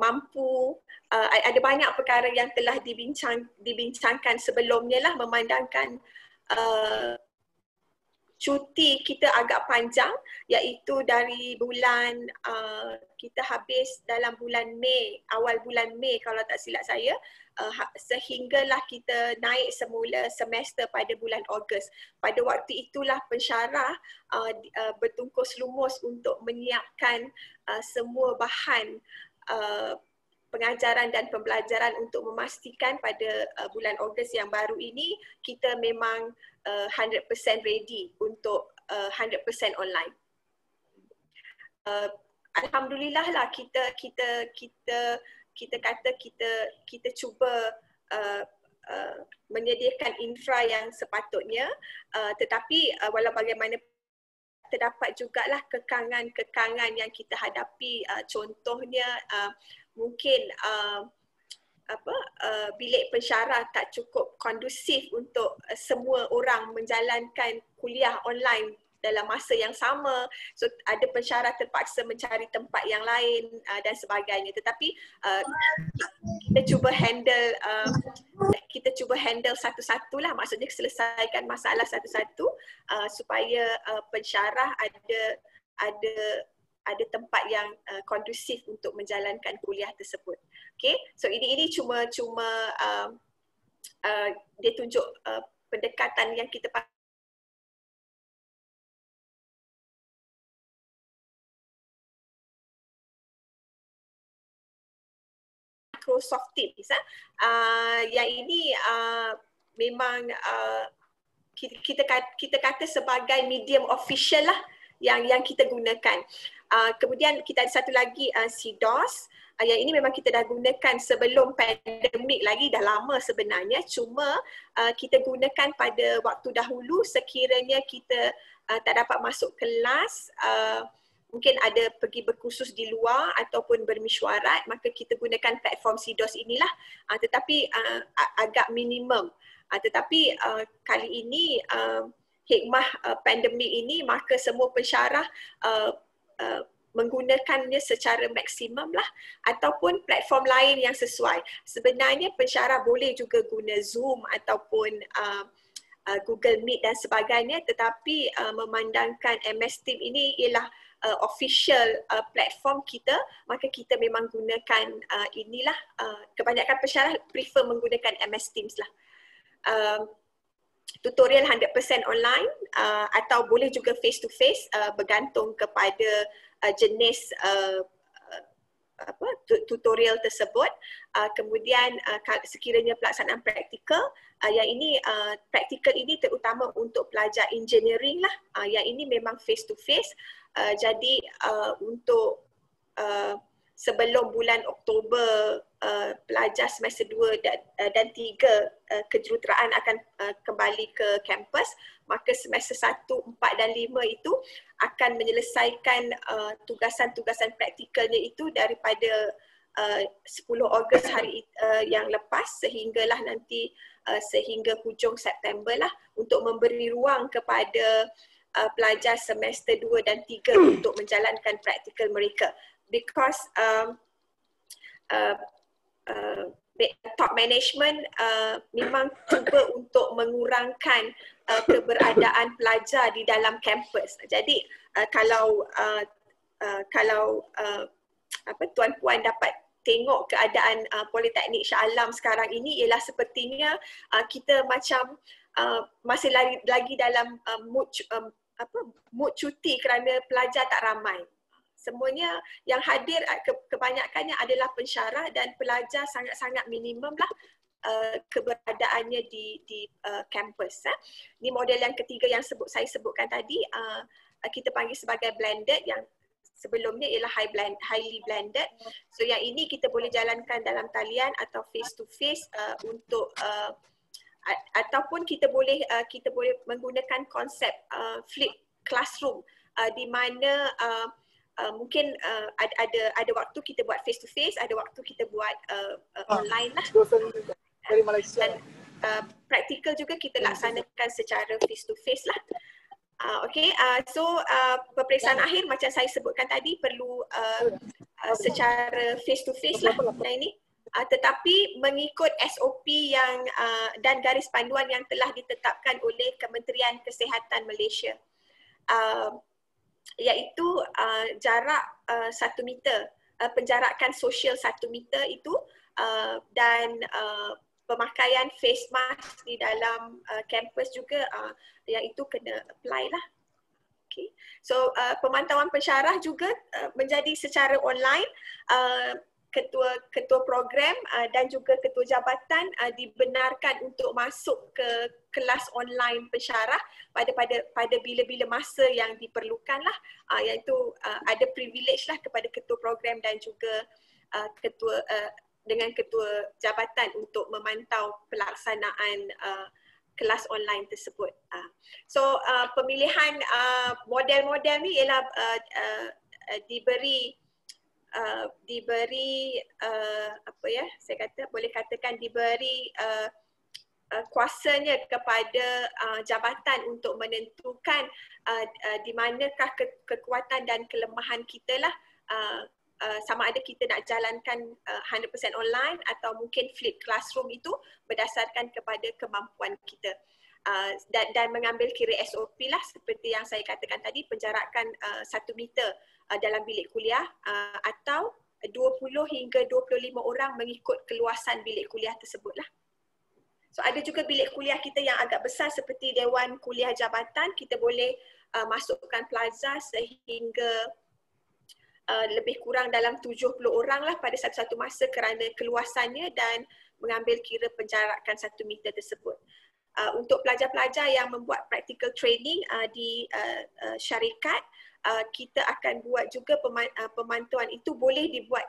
mampu. Ada banyak perkara yang telah dibincangkan sebelumnya lah, memandangkan cuti kita agak panjang, iaitu dari bulan kita habis dalam bulan Mei, awal bulan Mei kalau tak silap saya, sehinggalah kita naik semula semester pada bulan Ogos. Pada waktu itulah pensyarah bertungkus lumus untuk menyiapkan semua bahan pengajaran dan pembelajaran untuk memastikan pada bulan Ogos yang baru ini kita memang 100% ready untuk 100% online. Alhamdulillah lah kita cuba menyediakan infra yang sepatutnya, tetapi walau bagaimana terdapat jugalah kekangan-kekangan yang kita hadapi. Contohnya mungkin bilik pensyarah tak cukup kondusif untuk semua orang menjalankan kuliah online dalam masa yang sama. So ada pensyarah terpaksa mencari tempat yang lain dan sebagainya. Tetapi kita cuba handle satu-satulah, maksudnya selesaikan masalah satu-satu supaya pensyarah ada tempat yang kondusif untuk menjalankan kuliah tersebut. Okay, so ini cuma dia tunjuk pendekatan yang kita Microsoft Teams. Yang ini memang kita kata sebagai medium official lah yang kita gunakan. Kemudian kita ada satu lagi CDOS. Yang ini memang kita dah gunakan sebelum pandemik lagi, dah lama sebenarnya. Cuma kita gunakan pada waktu dahulu sekiranya kita tak dapat masuk kelas, mungkin ada pergi berkursus di luar ataupun bermesyuarat, maka kita gunakan platform CDOS inilah, tetapi agak minimum. Tetapi kali ini hikmah pandemik ini, maka semua pensyarah menggunakannya secara maksimum lah, ataupun platform lain yang sesuai. Sebenarnya pensyarah boleh juga guna Zoom ataupun Google Meet dan sebagainya, tetapi memandangkan MS Team ini ialah official platform kita, maka kita memang gunakan inilah. Kebanyakan pensyarah prefer menggunakan MS Teams lah. Tutorial 100% online atau boleh juga face to face, bergantung kepada jenis tutorial tersebut. Kemudian sekiranya pelaksanaan praktikal, yang ini praktikal ini terutama untuk pelajar engineering lah, yang ini memang face to face. Jadi untuk sebelum bulan Oktober pelajar semester 2 dan 3 kejuruteraan akan kembali ke kampus, maka semester 1, 4 dan 5 itu akan menyelesaikan tugasan-tugasan praktikalnya itu daripada 10 Ogos hari yang lepas sehinggalah nanti sehingga hujung September lah, untuk memberi ruang kepada pelajar semester 2 dan 3 untuk menjalankan praktikal mereka, because top management memang cuba untuk mengurangkan keberadaan pelajar di dalam kampus. Jadi kalau tuan-puan dapat tengok keadaan Politeknik Shah Alam sekarang ini, ialah sepertinya kita macam masih lagi dalam mood cuti kerana pelajar tak ramai. Semuanya yang hadir kebanyakannya adalah pensyarah dan pelajar sangat-sangat minimum lah keberadaannya di kampus. Ini model yang ketiga yang saya sebutkan tadi, kita panggil sebagai blended, yang sebelumnya ialah highly blended. So yang ini kita boleh jalankan dalam talian atau face to face untuk ataupun kita boleh menggunakan konsep flip classroom di mana mungkin ada waktu kita buat face to face, ada waktu kita buat online lah. Dan praktikal juga kita laksanakan secara face to face lah. Peperiksaan akhir macam saya sebutkan tadi perlu secara face to face lah ini. Tetapi mengikut SOP yang dan garis panduan yang telah ditetapkan oleh Kementerian Kesihatan Malaysia, iaitu jarak 1 meter, penjarakan sosial 1 meter itu, dan pemakaian face mask di dalam kampus juga, yang itu kena apply lah. Okay. So pemantauan pensyarah juga menjadi secara online. Ketua program dan juga ketua jabatan dibenarkan untuk masuk ke kelas online pensyarah pada bila-bila masa yang diperlukan lah, iaitu ada privilege lah kepada ketua program dan juga dengan ketua jabatan untuk memantau pelaksanaan kelas online tersebut. So pemilihan model-model ni ialah diberi kuasanya kepada jabatan untuk menentukan di manakah kekuatan dan kelemahan kita lah, sama ada kita nak jalankan 100% online atau mungkin flip classroom, itu berdasarkan kepada kemampuan kita. Dan mengambil kira SOP lah seperti yang saya katakan tadi, penjarakan 1 meter dalam bilik kuliah, atau 20 hingga 25 orang mengikut keluasan bilik kuliah tersebut lah. So ada juga bilik kuliah kita yang agak besar seperti Dewan Kuliah Jabatan, kita boleh masukkan pelajar sehingga lebih kurang dalam 70 orang lah pada satu-satu masa kerana keluasannya, dan mengambil kira penjarakan 1 meter tersebut. Untuk pelajar-pelajar yang membuat practical training di syarikat, kita akan buat juga pemantauan itu boleh dibuat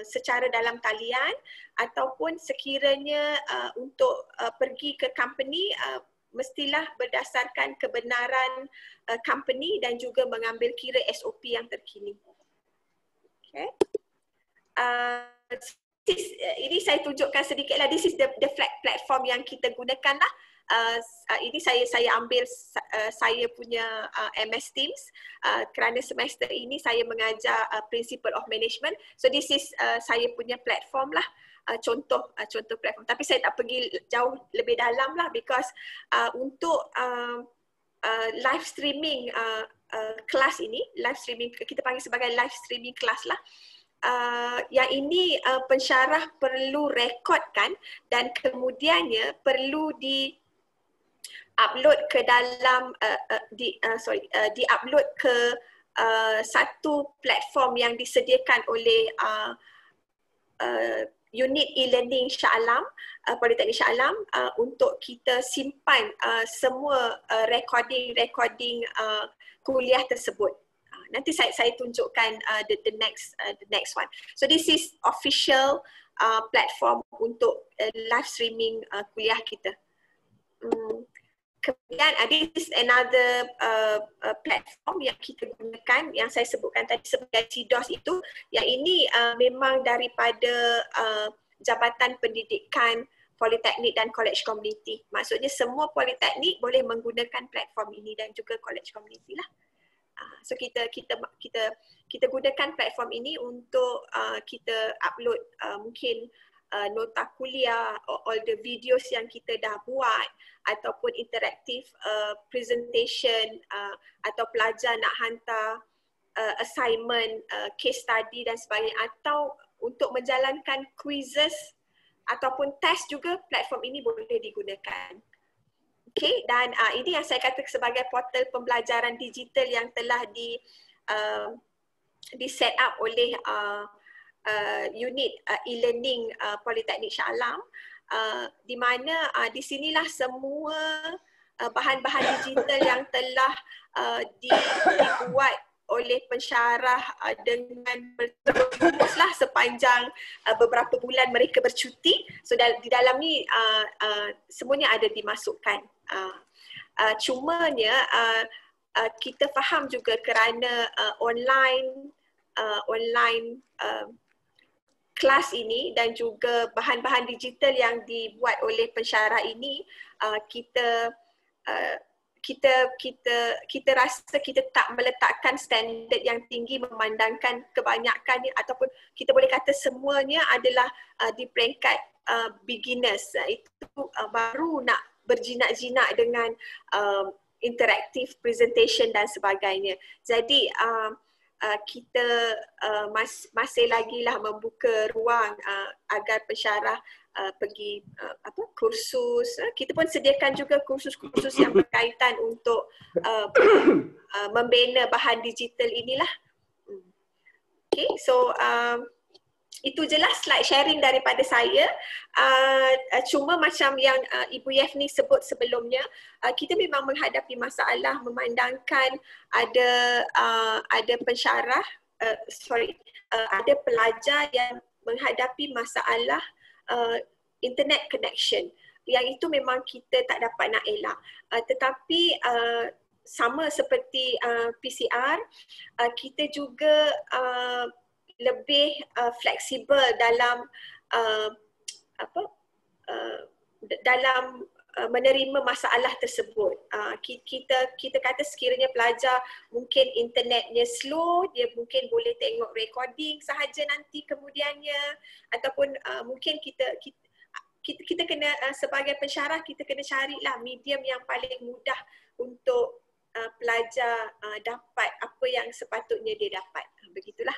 secara dalam talian, ataupun sekiranya untuk pergi ke company, mestilah berdasarkan kebenaran company dan juga mengambil kira SOP yang terkini. Okay. Ini saya tunjukkan sedikit lah. This is the platform yang kita gunakan lah. Ini saya ambil saya punya MS Teams kerana semester ini saya mengajar Principle of Management. So this is saya punya platform lah, contoh platform. Tapi saya tak pergi jauh lebih dalam lah, because untuk live streaming kelas ini, live streaming kita panggil sebagai live streaming kelas lah. Yang ini pensyarah perlu rekodkan dan kemudiannya perlu di-upload ke dalam di-upload ke satu platform yang disediakan oleh unit e-learning Shah Alam, Politeknik Shah Alam, untuk kita simpan semua recording kuliah tersebut. Nanti saya tunjukkan the next one. So this is official platform untuk live streaming kuliah kita. Kemudian this is another platform yang kita gunakan, yang saya sebutkan tadi sebagai CDOS itu. Yang ini memang daripada Jabatan Pendidikan politeknik dan college community. Maksudnya semua politeknik boleh menggunakan platform ini dan juga college community lah. So kita gunakan platform ini untuk kita upload mungkin nota kuliah, all the videos yang kita dah buat, ataupun interaktif presentation, atau pelajar nak hantar assignment, case study dan sebagainya, atau untuk menjalankan quizzes ataupun test juga platform ini boleh digunakan. Okay, dan ini yang saya kata sebagai portal pembelajaran digital yang telah di set up oleh unit e-learning Politeknik Shah Alam, di mana di sinilah semua bahan-bahan digital yang telah dibuat oleh pensyarah dengan berteruslah sepanjang beberapa bulan mereka bercuti. So di dalam ni semuanya ada dimasukkan. Cumanya kita faham juga kerana online kelas ini dan juga bahan-bahan digital yang dibuat oleh pensyarah ini, kita rasa kita tak meletakkan standard yang tinggi, memandangkan kebanyakan ataupun kita boleh kata semuanya adalah di peringkat beginners. Itu baru nak berjinak-jinak dengan interactive presentation dan sebagainya. Jadi kita masih lagi lah membuka ruang agar pensyarah pergi kursus. Kita pun sediakan juga kursus-kursus yang berkaitan untuk membina bahan digital inilah. Okay, so itu jelas slide sharing daripada saya. Cuma macam yang Ibu Yefni sebut sebelumnya, kita memang menghadapi masalah memandangkan ada pensyarah, ada pelajar yang menghadapi masalah internet connection, yang itu memang kita tak dapat nak elak. Tetapi sama seperti PCR, kita juga lebih fleksibel dalam dalam menerima masalah tersebut. Kita kata sekiranya pelajar mungkin internetnya slow, dia mungkin boleh tengok recording sahaja nanti kemudiannya, ataupun mungkin kita kena sebagai pensyarah kita kena carilah medium yang paling mudah untuk pelajar dapat apa yang sepatutnya dia dapat. Begitulah.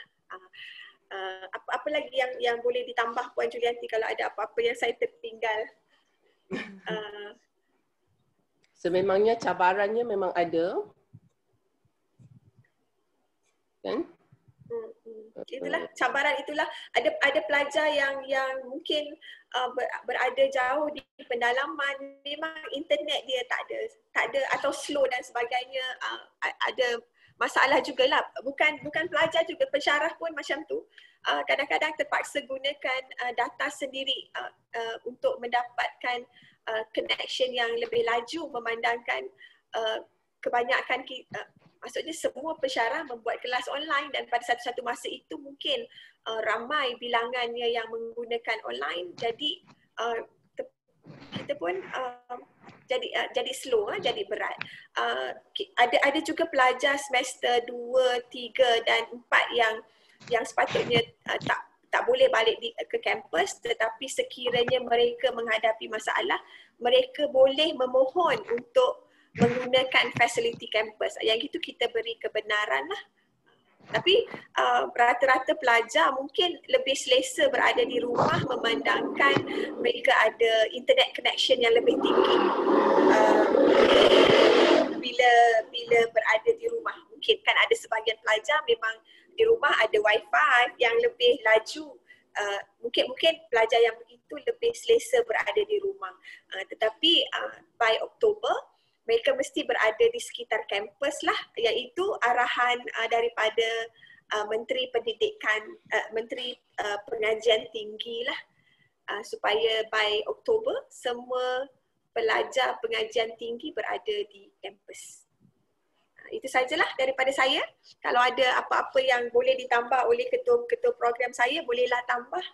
Apa lagi yang boleh ditambah Puan Julianti kalau ada apa-apa yang saya tertinggal? Sememangnya cabarannya memang ada, kan? Itulah cabaran, itulah ada pelajar yang mungkin berada jauh di pendalaman, memang internet dia tak ada atau slow dan sebagainya, ada masalah jugalah. Bukan pelajar juga, pensyarah pun macam tu. Kadang-kadang terpaksa gunakan data sendiri untuk mendapatkan connection yang lebih laju, memandangkan kebanyakan maksudnya semua pensyarah membuat kelas online, dan pada satu masa itu mungkin ramai bilangannya yang menggunakan online, jadi kita pun jadi slow, jadi berat. Ada juga pelajar semester 2, 3 dan 4 yang sepatutnya tak boleh balik ke kampus, tetapi sekiranya mereka menghadapi masalah, mereka boleh memohon untuk menggunakan fasiliti kampus. Yang itu kita beri kebenaran lah. Tapi rata-rata pelajar mungkin lebih selesa berada di rumah, memandangkan mereka ada internet connection yang lebih tinggi bila berada di rumah. Mungkin kan ada sebahagian pelajar memang di rumah ada wifi yang lebih laju. Mungkin pelajar yang begitu lebih selesa berada di rumah. Tetapi by Oktober, mereka mesti berada di sekitar kampus lah, iaitu arahan daripada Menteri Pendidikan, Menteri Pengajian Tinggi lah, supaya by Oktober semua pelajar pengajian tinggi berada di kampus. Itu sajalah daripada saya. Kalau ada apa-apa yang boleh ditambah oleh ketua-ketua program saya, bolehlah tambah.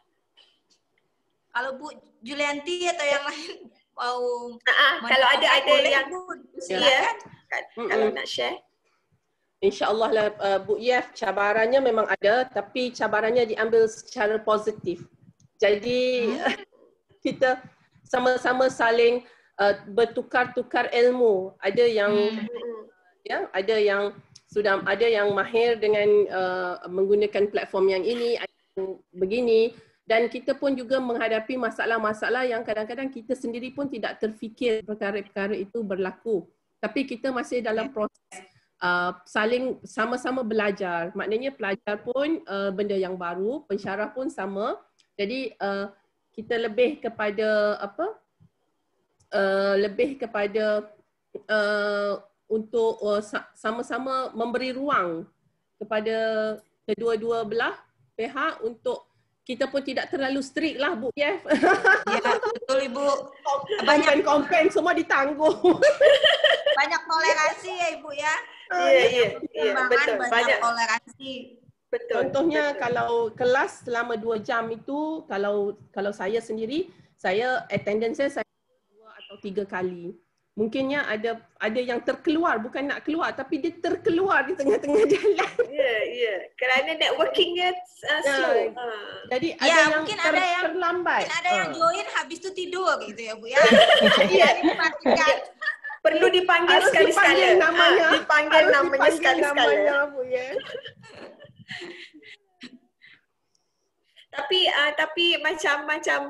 Kalau Bu Julianti atau yang lain mau Kalau ada boleh, yang Bu, ya, silakan. kalau nak share. InsyaAllah lah Bu Yef, cabarannya memang ada, tapi cabarannya diambil secara positif. Jadi kita sama-sama saling bertukar-tukar ilmu. Ada yang ya, ada yang mahir dengan menggunakan platform yang ini, ada yang begini, dan kita pun juga menghadapi masalah-masalah yang kadang-kadang kita sendiri pun tidak terfikir perkara-perkara itu berlaku. Tapi kita masih dalam proses saling sama-sama belajar. Maknanya pelajar pun benda yang baru, pensyarah pun sama. Jadi kita lebih kepada untuk sama-sama memberi ruang kepada kedua-dua belah pihak untuk kita pun tidak terlalu strict lah Bu Yef. Ya, betul Ibu. Komplain semua ditanggung. Banyak toleransi ya Ibu ya. Iya, betul. Banyak toleransi. Betul. Contohnya kalau kelas selama 2 jam itu, kalau saya sendiri, saya attendance saya 2 atau 3 kali. Mungkinnya ada yang terkeluar, bukan nak keluar, tapi dia terkeluar di tengah-tengah jalan. Ya. Kerana networkingnya slow. Jadi ada Ya, yang mungkin ada yang terlambat. Mungkin ada yang join habis itu tidur gitu ya Bu ya. Iya. Diperhatikan. Perlu dipanggil Harus sekali-sekala. dipanggil namanya. Dipanggil namanya sekali-sekala. Bu Yef. Tapi macam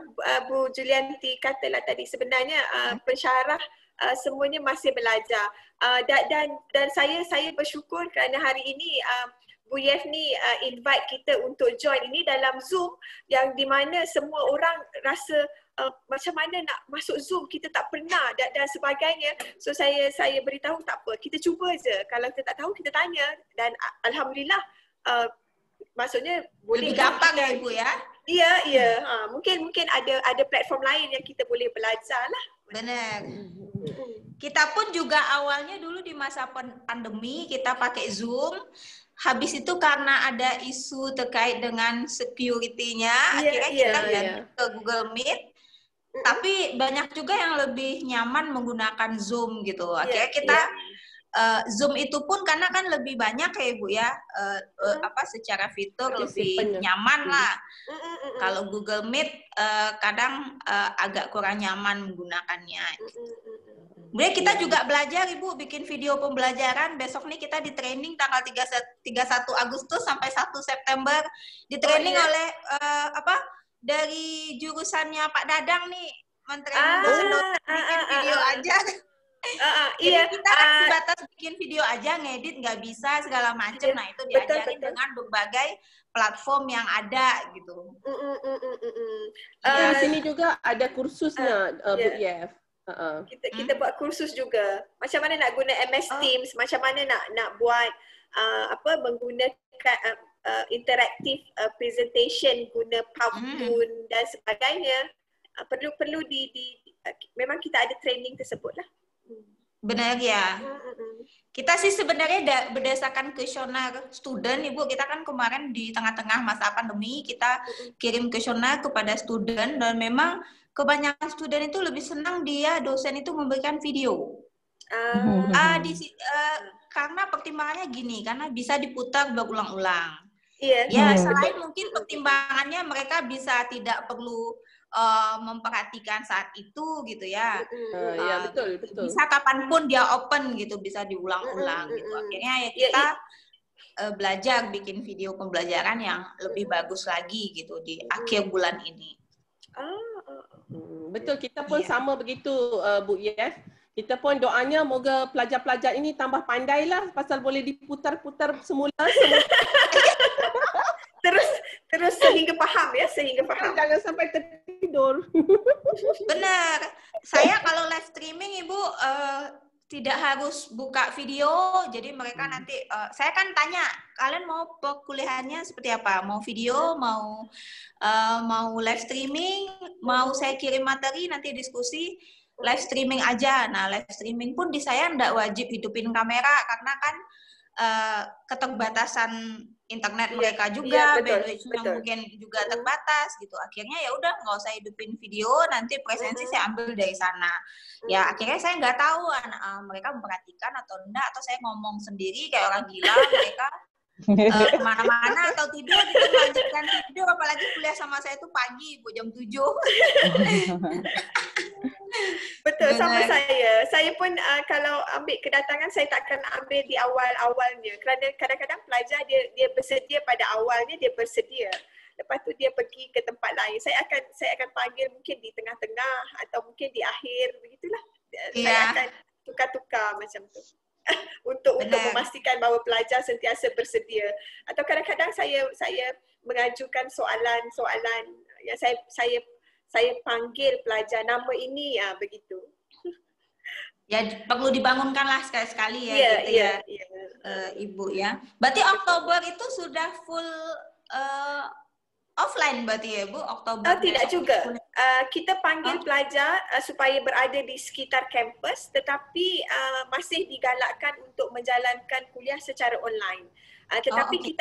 Bu Julianti katalah tadi, sebenarnya pensyarah semuanya masih belajar. Dan saya bersyukur kerana hari ini Bu Yef ni invite kita untuk join ini dalam Zoom yang di mana semua orang rasa macam mana nak masuk Zoom, kita tak pernah dan sebagainya. So saya beritahu tak apa, kita cuba je. Kalau kita tak tahu kita tanya, dan alhamdulillah maksudnya boleh Lebih gampang ya Ibu ya. Ya. Mungkin ada platform lain yang kita boleh belajar lah. Benar. Kita pun juga awalnya dulu di masa pandemi kita pakai Zoom. Habis itu karena ada isu terkait dengan security-nya, akhirnya kita ganti ke Google Meet. Tapi banyak juga yang lebih nyaman menggunakan Zoom gitu. Akhirnya kita Zoom itu pun karena kan lebih banyak ya Ibu ya, secara fitur lebih nyaman lah. Kalau Google Meet kadang agak kurang nyaman menggunakannya. Kemudian kita juga belajar Ibu bikin video pembelajaran. Besok nih kita di training tanggal 31 Agustus sampai 1 September. Di training oleh dari jurusannya Pak Dadang nih, mentraining dosen-dosen bikin video aja. Jadi kita kan sebatas bikin video aja, ngedit nggak bisa segala macam. Nah itu diajarin dengan berbagai platform yang ada gitu. Di sini juga ada kursusnya Bu Yef. Kita buat kursus juga. Macam mana nak guna MS Teams, macam mana nak buat menggunakan interactive presentation guna PowerPoint dan sebagainya. Perlu memang kita ada training tersebut lah. Benar ya. Kita sih sebenarnya berdasarkan kuesioner student, Ibu. Kita kan kemarin di tengah-tengah masa pandemi kita kirim kuesioner kepada student, dan memang kebanyakan student itu lebih senang dosen itu memberikan video. Karena pertimbangannya gini, karena bisa diputar berulang-ulang. Ya, selain mungkin pertimbangannya mereka bisa tidak perlu memperhatikan saat itu gitu ya. Ya, betul. Bisa kapanpun dia open gitu, bisa diulang-ulang gitu. Akhirnya ya kita belajar bikin video pembelajaran yang lebih bagus lagi gitu di akhir bulan ini. Betul, kita pun sama begitu Bu Yef. Kita pun doanya moga pelajar-pelajar ini tambah pandai lah pasal boleh diputar-putar semula. Terus sehingga faham. Jangan sampai tertidur. Benar. Saya kalau live streaming Ibu tidak harus buka video, jadi mereka nanti saya kan tanya kalian mau kuliahannya seperti apa, mau video, mau live streaming, mau saya kirim materi nanti diskusi. Live streaming aja. Nah, live streaming pun di saya enggak wajib hidupin kamera karena kan keterbatasan internet Iya, mereka iya, juga, betul, bandwidth-nya betul. mungkin juga terbatas gitu. Akhirnya ya udah nggak usah hidupin video, nanti presensi saya ambil dari sana. Ya akhirnya saya nggak tahu mereka memperhatikan atau enggak, atau saya ngomong sendiri kayak orang gila, mereka kemana-mana atau tidur gitu, melanjutkan tidur, apalagi kuliah sama saya itu pagi, Bu, jam 7. Betul, sama Benar. saya pun kalau ambil kedatangan saya takkan ambil di awalnya kerana kadang-kadang pelajar dia bersedia pada awalnya, dia bersedia, lepas tu dia pergi ke tempat lain. Saya akan panggil mungkin di tengah-tengah atau mungkin di akhir, begitulah. Saya Iya. akan tukar-tukar macam tu untuk Benar. memastikan bahawa pelajar sentiasa bersedia. Atau kadang-kadang saya mengajukan soalan-soalan yang saya panggil pelajar nama ini, begitu. Ya perlu dibangunkanlah sekali-sekali ya, Iya, gitu iya, ya, iya. Ibu ya. Berarti Oktober itu sudah full offline berarti ya, Bu? Oktober Tidak besok juga. kuliah. Kita panggil pelajar supaya berada di sekitar kampus, tetapi masih digalakkan untuk menjalankan kuliah secara online. Tetapi okey.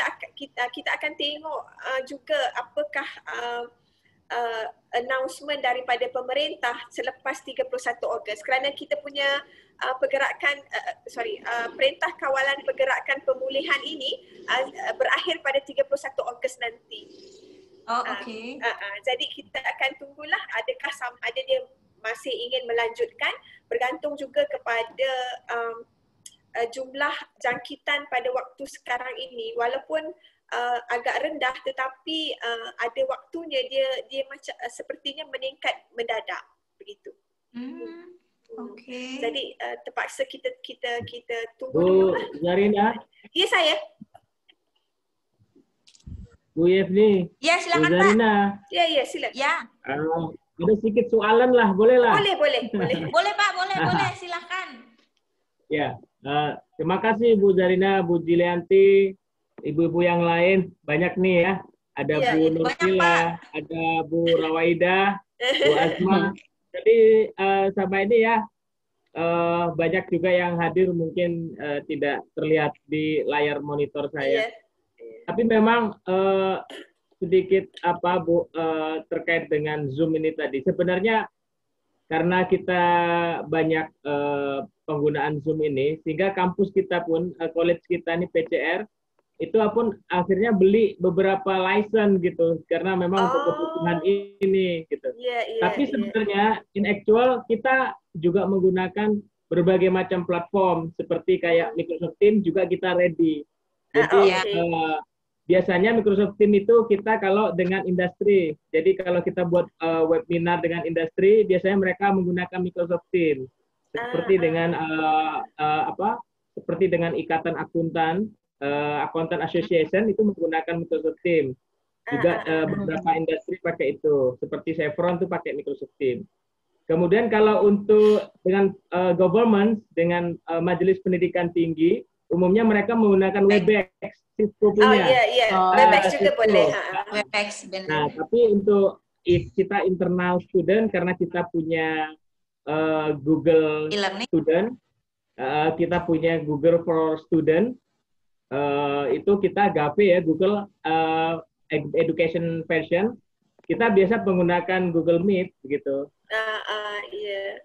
kita akan tengok juga apakah announcement daripada pemerintah selepas 31 Ogos, kerana kita punya Perintah Kawalan Pergerakan Pemulihan ini berakhir pada 31 Ogos nanti. Okey. Jadi kita akan tunggulah adakah ada dia masih ingin melanjutkan, bergantung juga kepada jumlah jangkitan pada waktu sekarang ini. Walaupun agak rendah, tetapi ada waktunya dia macam sepertinya meningkat mendadak begitu. Okey. Jadi terpaksa kita tunggu Bu dulu lah. Zarina, Ya saya. Bu Yevni, Ya Bu silakan Pak. Zarina, Ya silakan. Ya, ada sedikit soalan lah, boleh lah? Boleh. boleh Pak, boleh silakan. Ya, terima kasih Bu Zarina, Bu Jilianti, ibu-ibu yang lain, banyak nih ya. Ada Ya, Bu banyak, Nursila, ada Bu Rawaida, Bu Asma. Jadi sama ini ya, banyak juga yang hadir mungkin tidak terlihat di layar monitor saya. Iya. Tapi memang sedikit Bu terkait dengan Zoom ini tadi. Sebenarnya karena kita banyak penggunaan Zoom ini, sehingga kampus kita pun, college kita ini PCR, itu pun akhirnya beli beberapa license gitu, karena memang untuk kebutuhan ini gitu. Iya. Tapi sebenarnya in actual kita juga menggunakan berbagai macam platform seperti kayak Microsoft Teams juga kita ready. Jadi biasanya Microsoft Teams itu kita kalau dengan industri. Jadi kalau kita buat webinar dengan industri, biasanya mereka menggunakan Microsoft Teams. Seperti dengan seperti dengan Ikatan Akuntan, Accountant Association itu menggunakan Microsoft Teams. Juga beberapa industri pakai itu. Seperti Chevron itu pakai Microsoft Teams. Kemudian kalau untuk dengan government, dengan Majelis Pendidikan Tinggi, umumnya mereka menggunakan Webex. Cisco punya. Iya. Webex juga Cisco. boleh. Webex benar. Nah, tapi untuk kita internal student, karena kita punya Google E-learning. Student, kita punya Google for Student, itu kita GAVE ya, Google Education Version, kita biasa menggunakan Google Meet begitu. Iya.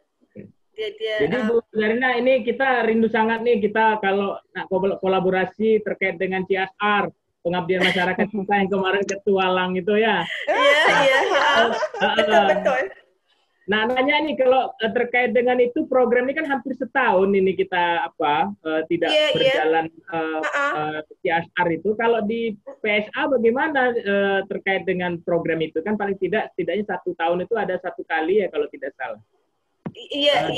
Jadi Bu Zarina, ini kita rindu sangat nih, kita kalau nak kolaborasi terkait dengan CSR, pengabdian masyarakat kita yang kemarin ketualang itu ya. Iya. Betul. Nah, nanya nih kalau terkait dengan itu, program ini kan hampir setahun ini kita tidak berjalan CSR itu. Kalau di PSA bagaimana terkait dengan program itu? Kan paling setidaknya 1 tahun itu ada 1 kali ya kalau tidak salah. Iya.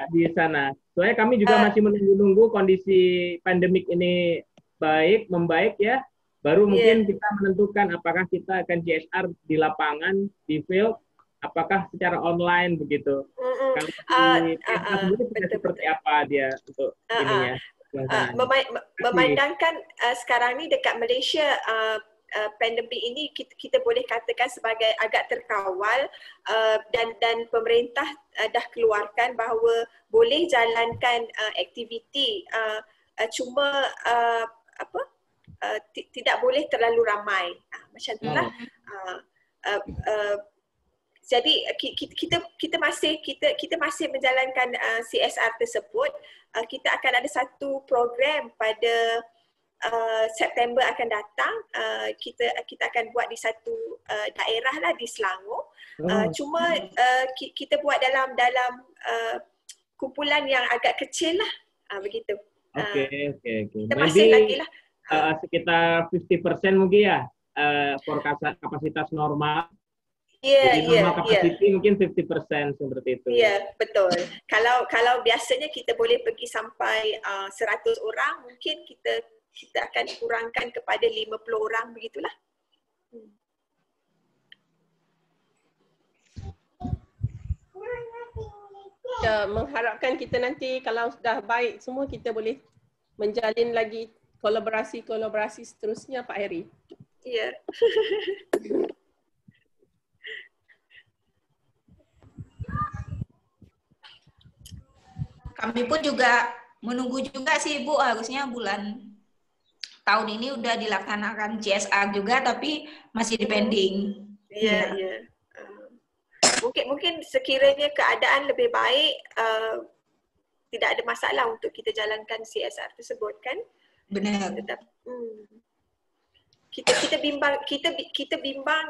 Di sana. Soalnya kami juga masih menunggu kondisi pandemik ini membaik ya. Baru mungkin kita menentukan apakah kita akan CSR di lapangan, di field, apakah secara online begitu. Kalau di PSA sendiri seperti apa dia untuk ininya? Memandangkan sekarang ni dekat Malaysia pandemik ini kita boleh katakan sebagai agak terkawal, dan pemerintah dah keluarkan bahawa boleh jalankan aktiviti cuma tidak boleh terlalu ramai. Macam itulah. Jadi kita masih menjalankan CSR tersebut. Kita akan ada satu program pada September akan datang. Kita akan buat di satu daerah lah di Selangor. Cuma kita buat dalam kumpulan yang agak kecil lah, begitu. Oke. Kita masih lagi lah. Sekitar 50% mungkin ya, for kapasitas normal. Jadi normal capacity mungkin 50% seperti itu. Ya, betul. Kalau biasanya kita boleh pergi sampai 100 orang, mungkin kita akan kurangkan kepada 50 orang, begitulah. Kita mengharapkan kita nanti kalau sudah baik semua, kita boleh menjalin lagi kolaborasi seterusnya, Pak Heri. Ya. Kami pun juga menunggu juga sih Ibu, harusnya bulan tahun ini udah dilaksanakan CSR juga, tapi masih dipending. Iya. Mungkin sekiranya keadaan lebih baik, tidak ada masalah untuk kita jalankan CSR tersebut, kan? Benar. Tetap, kita bimbang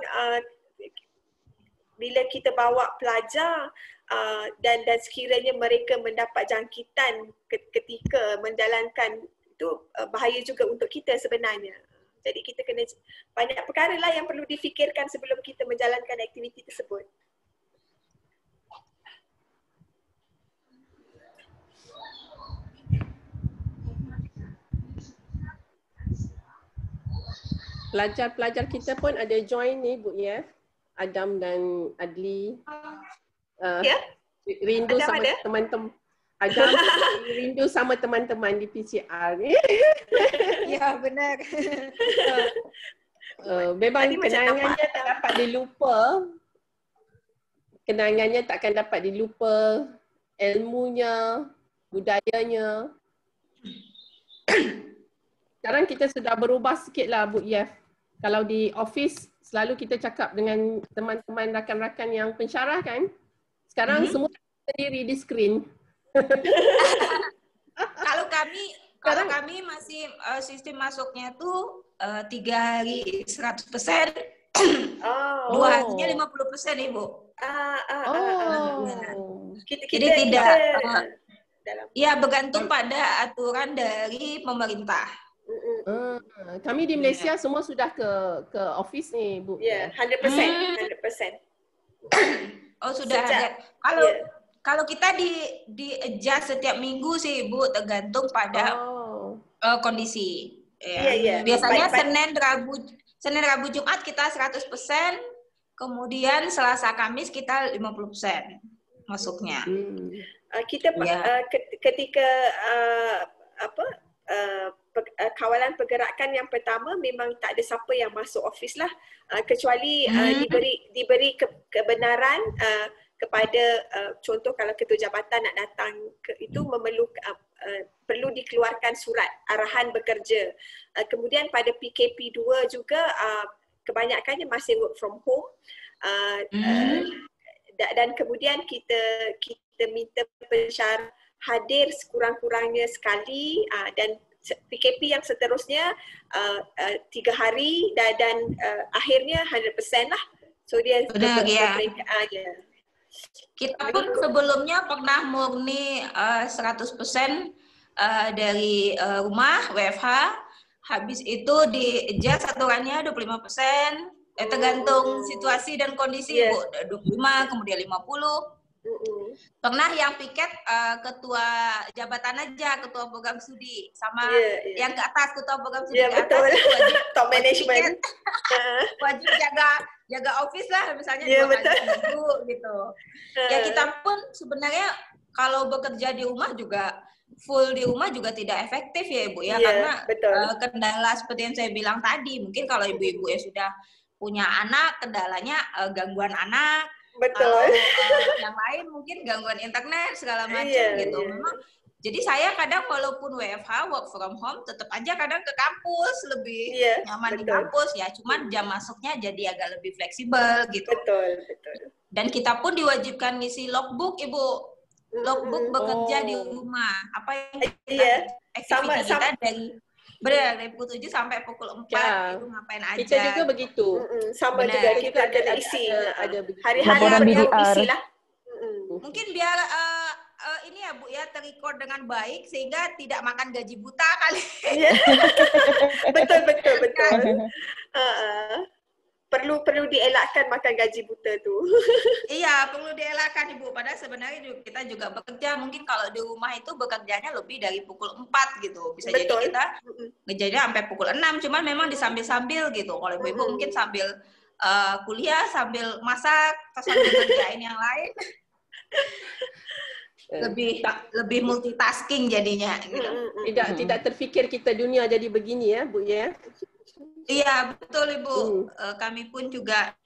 bila kita bawa pelajar dan sekiranya mereka mendapat jangkitan ketika menjalankan itu, bahaya juga untuk kita sebenarnya. Jadi kita kena banyak perkara lah yang perlu difikirkan sebelum kita menjalankan aktiviti tersebut. Pelajar-pelajar kita pun ada join ni, Bu Yef, Adam dan Adli. Ya? Rindu Adam sama ada? teman-teman. Adam rindu sama teman-teman di PCR ni. Ya, benar. Memang Tadi macam kenangannya tak dapat dilupa. Kenangannya takkan dapat dilupa. Ilmunya, budayanya. Sekarang kita sudah berubah sikit lah, Bu Yef. Kalau di office, selalu kita cakap dengan teman-teman rakan-rakan yang pensyarah, kan? Sekarang semua sendiri di screen. Kalau kami masih sistem masuknya tuh 3 hari 100%, 2 harinya 50% Ibu. Jadi tidak, ya bergantung pada aturan dari pemerintah. Kami di Malaysia semua sudah ke office ni, Bu. Ya, 100%. Oh, sudah ada. Kalau kita di adjust setiap minggu sih, Bu, tergantung pada kondisi. Ya. Biasanya Senin, Rabu, Jumat kita 100%, kemudian Selasa, Kamis kita 50% masuknya. Kita ketika kawalan pergerakan yang pertama memang tak ada siapa yang masuk office lah, kecuali diberi kebenaran kepada contoh kalau ketua jabatan nak datang itu memerlukan perlu dikeluarkan surat arahan bekerja. Kemudian pada PKP 2 juga kebanyakannya masih work from home, dan kemudian kita minta pensyarah hadir sekurang-kurangnya sekali, dan PKP yang seterusnya 3 hari dan akhirnya 100% lah. So dia benar, ya. Ya. Kita pun sebelumnya pernah murni 100% dari rumah WFH, habis itu di-adjust aturannya 25%, tergantung situasi dan kondisi, Bu. 25, kemudian 50. Pernah yang piket ketua jabatan aja, ketua program studi, sama yang ke atas, ketua program studi ke atas, wajib top management wajib jaga office lah, misalnya 2 kali seminggu gitu. Ya kita pun sebenarnya kalau bekerja di rumah juga full di rumah juga tidak efektif ya Ibu ya, karena kendala seperti yang saya bilang tadi, mungkin kalau ibu-ibu ya sudah punya anak, kendalanya gangguan anak. Betul. Yang lain mungkin gangguan internet segala macam gitu. Memang Jadi saya kadang walaupun WFH, work from home, tetap aja kadang ke kampus, lebih nyaman di kampus ya. Cuman jam masuknya jadi agak lebih fleksibel gitu. Betul. Dan kita pun diwajibkan ngisi logbook, Ibu. Logbook bekerja di rumah. Apa yang aktivitas kita dari pukul 7 sampai pukul 4 itu ngapain aja. Kita juga begitu. Sama juga kita kena isi. Ada hari-hari isi lah. Mungkin biar ini ya Bu ya, terrecord dengan baik sehingga tidak makan gaji buta kali. Betul. Perlu dielakkan makan gaji buta tu. Iya, perlu dielakkan Ibu. Padahal sebenarnya kita juga bekerja, mungkin kalau di rumah itu bekerjanya lebih dari pukul 4 gitu. Bisa jadi kita ngejalannya sampai pukul 6, cuman memang disambil-sambil gitu. Kalau Ibu mungkin sambil kuliah, sambil masak, atau sambil kerjain yang lain. Lebih multitasking jadinya gitu. Tidak terfikir kita dunia jadi begini ya Bu ya. Iya betul Ibu. Kami pun juga.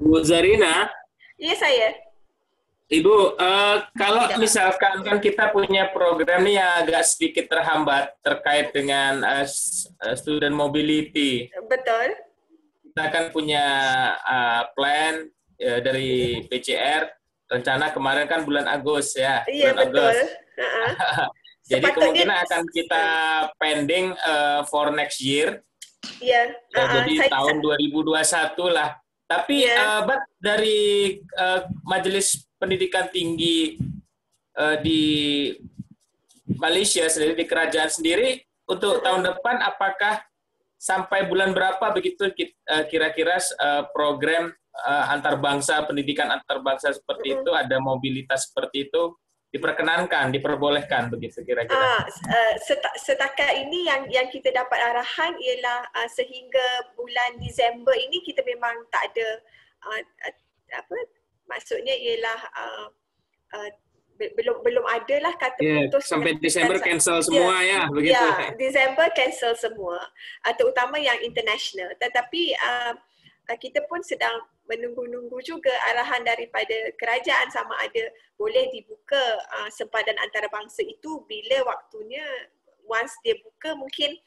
Bu Zarina. Iya saya. Ibu, kalau misalkan kan kita punya program nih yang agak sedikit terhambat terkait dengan student mobility. Betul. Kita kan punya plan dari PCR, rencana kemarin kan bulan Agustus ya. Iya betul. Jadi kemungkinan akan kita pending for next year. Iya. Jadi tahun 2021 lah. Tapi dari Majelis Pendidikan Tinggi di Malaysia sendiri, di kerajaan sendiri, untuk tahun depan apakah sampai bulan berapa begitu kira-kira program antarbangsa, pendidikan antarbangsa seperti itu, ada mobilitas seperti itu diperkenankan, diperbolehkan begitu kira-kira? Setakat ini yang kita dapat arahan ialah sehingga bulan Disember ini kita memang tak ada maksudnya ialah belum ada lah kata putus sampai Desember cancel semua begitu. Ya, Desember cancel semua, terutama yang international. Tetapi kita pun sedang menunggu-nunggu juga arahan daripada kerajaan sama ada boleh dibuka sempadan antarabangsa itu bila waktunya. Once dia buka mungkin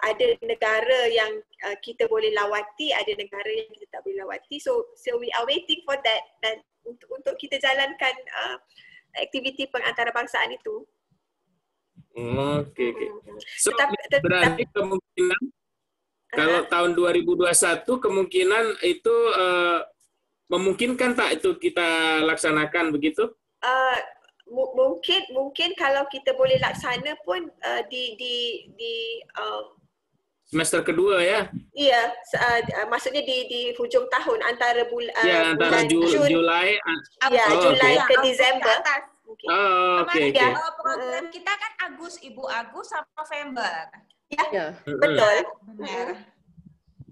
ada negara yang kita boleh lawati, ada negara yang kita tak boleh lawati. So we are waiting for that, dan untuk kita jalankan aktiviti pengantarbangsaan itu. Oke. So, berarti kemungkinan kalau tahun 2021 kemungkinan itu memungkinkan tak itu kita laksanakan begitu? Mungkin kalau kita boleh laksana pun di semester kedua ya? Iya, maksudnya di hujung tahun antara antara bulan Julai. Julai ke Desember. Oke. Program kita kan Ibu Agus sampai November. Ya, betul. Benar.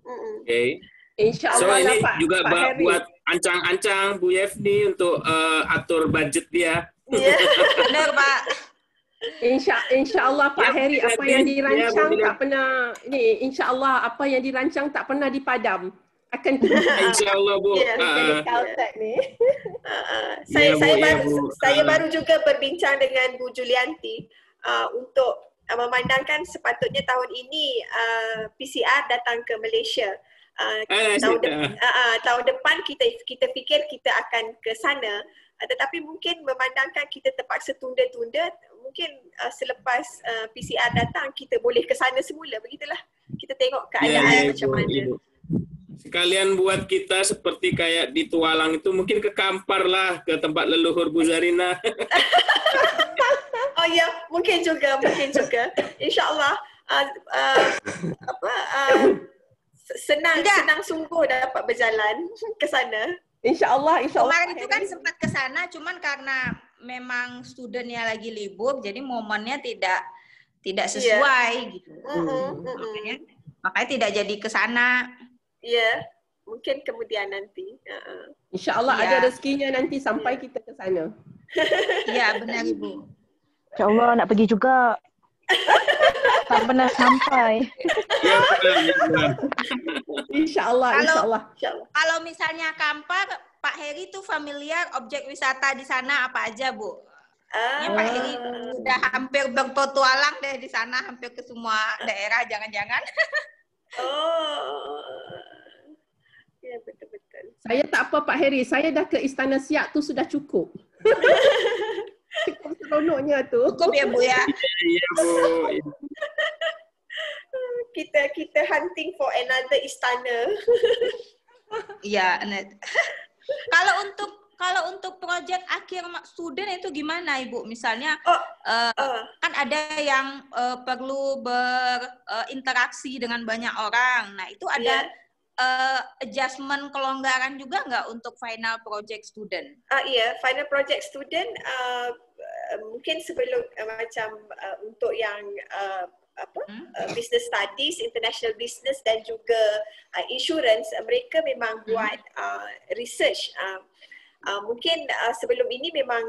Oke. Insyaallah. So ini juga buat ancang-ancang Bu Yevni untuk atur budget dia. Iya. Benar Pak. Insyaallah Pak Heri, apa yang dirancang tak pernah insyaallah apa yang dirancang tak pernah dipadam. Akan insyaallah Bu. Saya baru juga berbincang dengan Bu Julianti untuk memandangkan sepatutnya tahun ini PCR datang ke Malaysia. Tahun depan kita fikir kita akan ke sana, tetapi mungkin memandangkan kita terpaksa tunda-tunda, mungkin selepas PCR datang kita boleh ke sana semula, begitulah. Kita tengok keadaan macam mana. Sekalian buat kita seperti kayak di Tualang itu, mungkin ke Kampar lah, ke tempat leluhur Bu Zarina. Oh ya, mungkin juga. InsyaAllah senang sungguh dapat berjalan ke sana. InsyaAllah. Kemarin itu kan sempat ke sana, cuman karena memang studentnya lagi libur, jadi momennya tidak sesuai gitu. Makanya tidak jadi ke sana. Iya, mungkin kemudian nanti. InsyaAllah ada rezekinya nanti sampai kita ke sana. Iya, benar Ibu. InsyaAllah nak pergi juga. Tak pernah sampai. Ya, benar. InsyaAllah, insyaAllah. Kalau misalnya Kampar, Pak Heri tuh familiar objek wisata di sana apa aja, Bu? Ya, Pak Heri udah hampir berpetualang deh di sana, hampir ke semua daerah, jangan-jangan. Oh, ya betul-betul. Saya tak apa Pak Heri, saya dah ke Istana Siak tu sudah cukup. Cukup seronoknya tu. Cukup ya, Bu ya. Iya, Bu. Kita hunting for another istana. Iya, kalau untuk proyek akhir student itu gimana, Ibu? Misalnya kan ada yang perlu berinteraksi dengan banyak orang. Nah, itu ada adjustment kelonggaran juga nggak untuk final project student? Iya, final project student mungkin sebelum untuk yang business studies, international business dan juga insurance, mereka memang buat research. Mungkin sebelum ini memang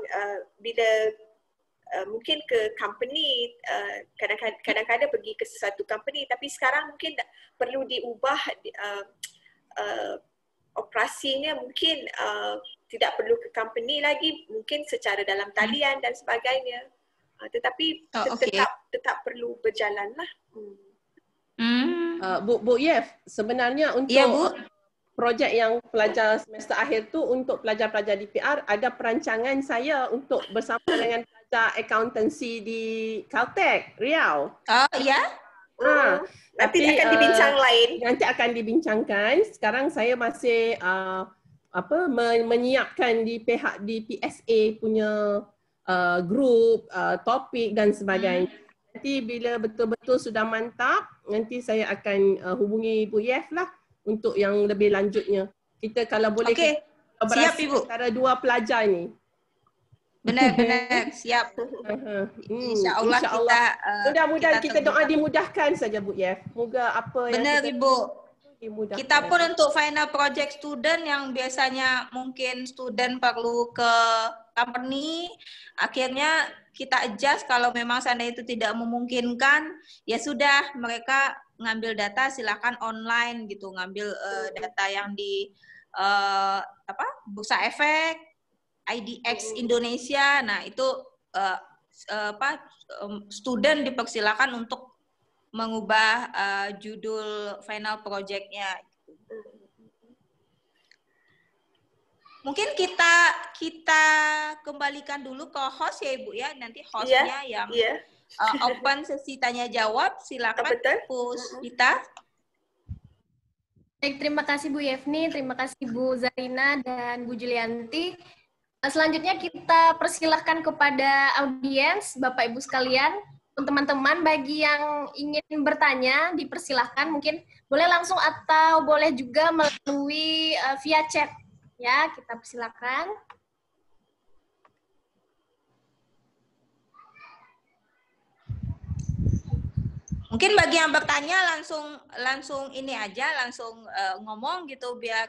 bila mungkin ke company, kadang-kadang pergi ke sesuatu company, tapi sekarang mungkin perlu diubah operasinya, mungkin tidak perlu ke company lagi, mungkin secara dalam talian dan sebagainya. Tetapi tetap perlu berjalan lah. Bu Yef, sebenarnya untuk projek yang pelajar semester akhir tu untuk pelajar-pelajar DPR, ada perancangan saya untuk bersama dengan pelajar accountancy di Caltech, Riau. Oh, ya? Nanti akan dibincang lain. Nanti akan dibincangkan. Sekarang saya masih menyiapkan di pihak di PSA punya grup, topik dan sebagainya. Nanti bila betul-betul sudah mantap, nanti saya akan hubungi Bu Yef lah untuk yang lebih lanjutnya. Kita kalau boleh siap Ibu. Antara dua pelajar ni. Benar-benar siap. InsyaAllah kita mudah-mudahan kita doa dimudahkan saja Bu Yef. Moga apa yang benar Ibu. Dimudahkan. Kita pun untuk final project student yang biasanya mungkin student perlu ke company, akhirnya kita adjust kalau memang seandainya itu tidak memungkinkan, ya sudah mereka ngambil data silakan online gitu, ngambil data yang di Bursa Efek, IDX Indonesia. Nah, itu student dipersilakan untuk mengubah judul final project-nya. Mungkin kita kembalikan dulu ke host ya Ibu ya, nanti hostnya yang open sesi tanya jawab, silakan Bu Puspita. Baik, terima kasih Bu Yefni, terima kasih Bu Zarina dan Bu Julianti. Selanjutnya kita persilahkan kepada audiens, Bapak Ibu sekalian, teman-teman bagi yang ingin bertanya dipersilahkan, mungkin boleh langsung atau boleh juga melalui via chat. Ya, kita persilakan. Mungkin bagi yang bertanya langsung ini aja, langsung ngomong gitu biar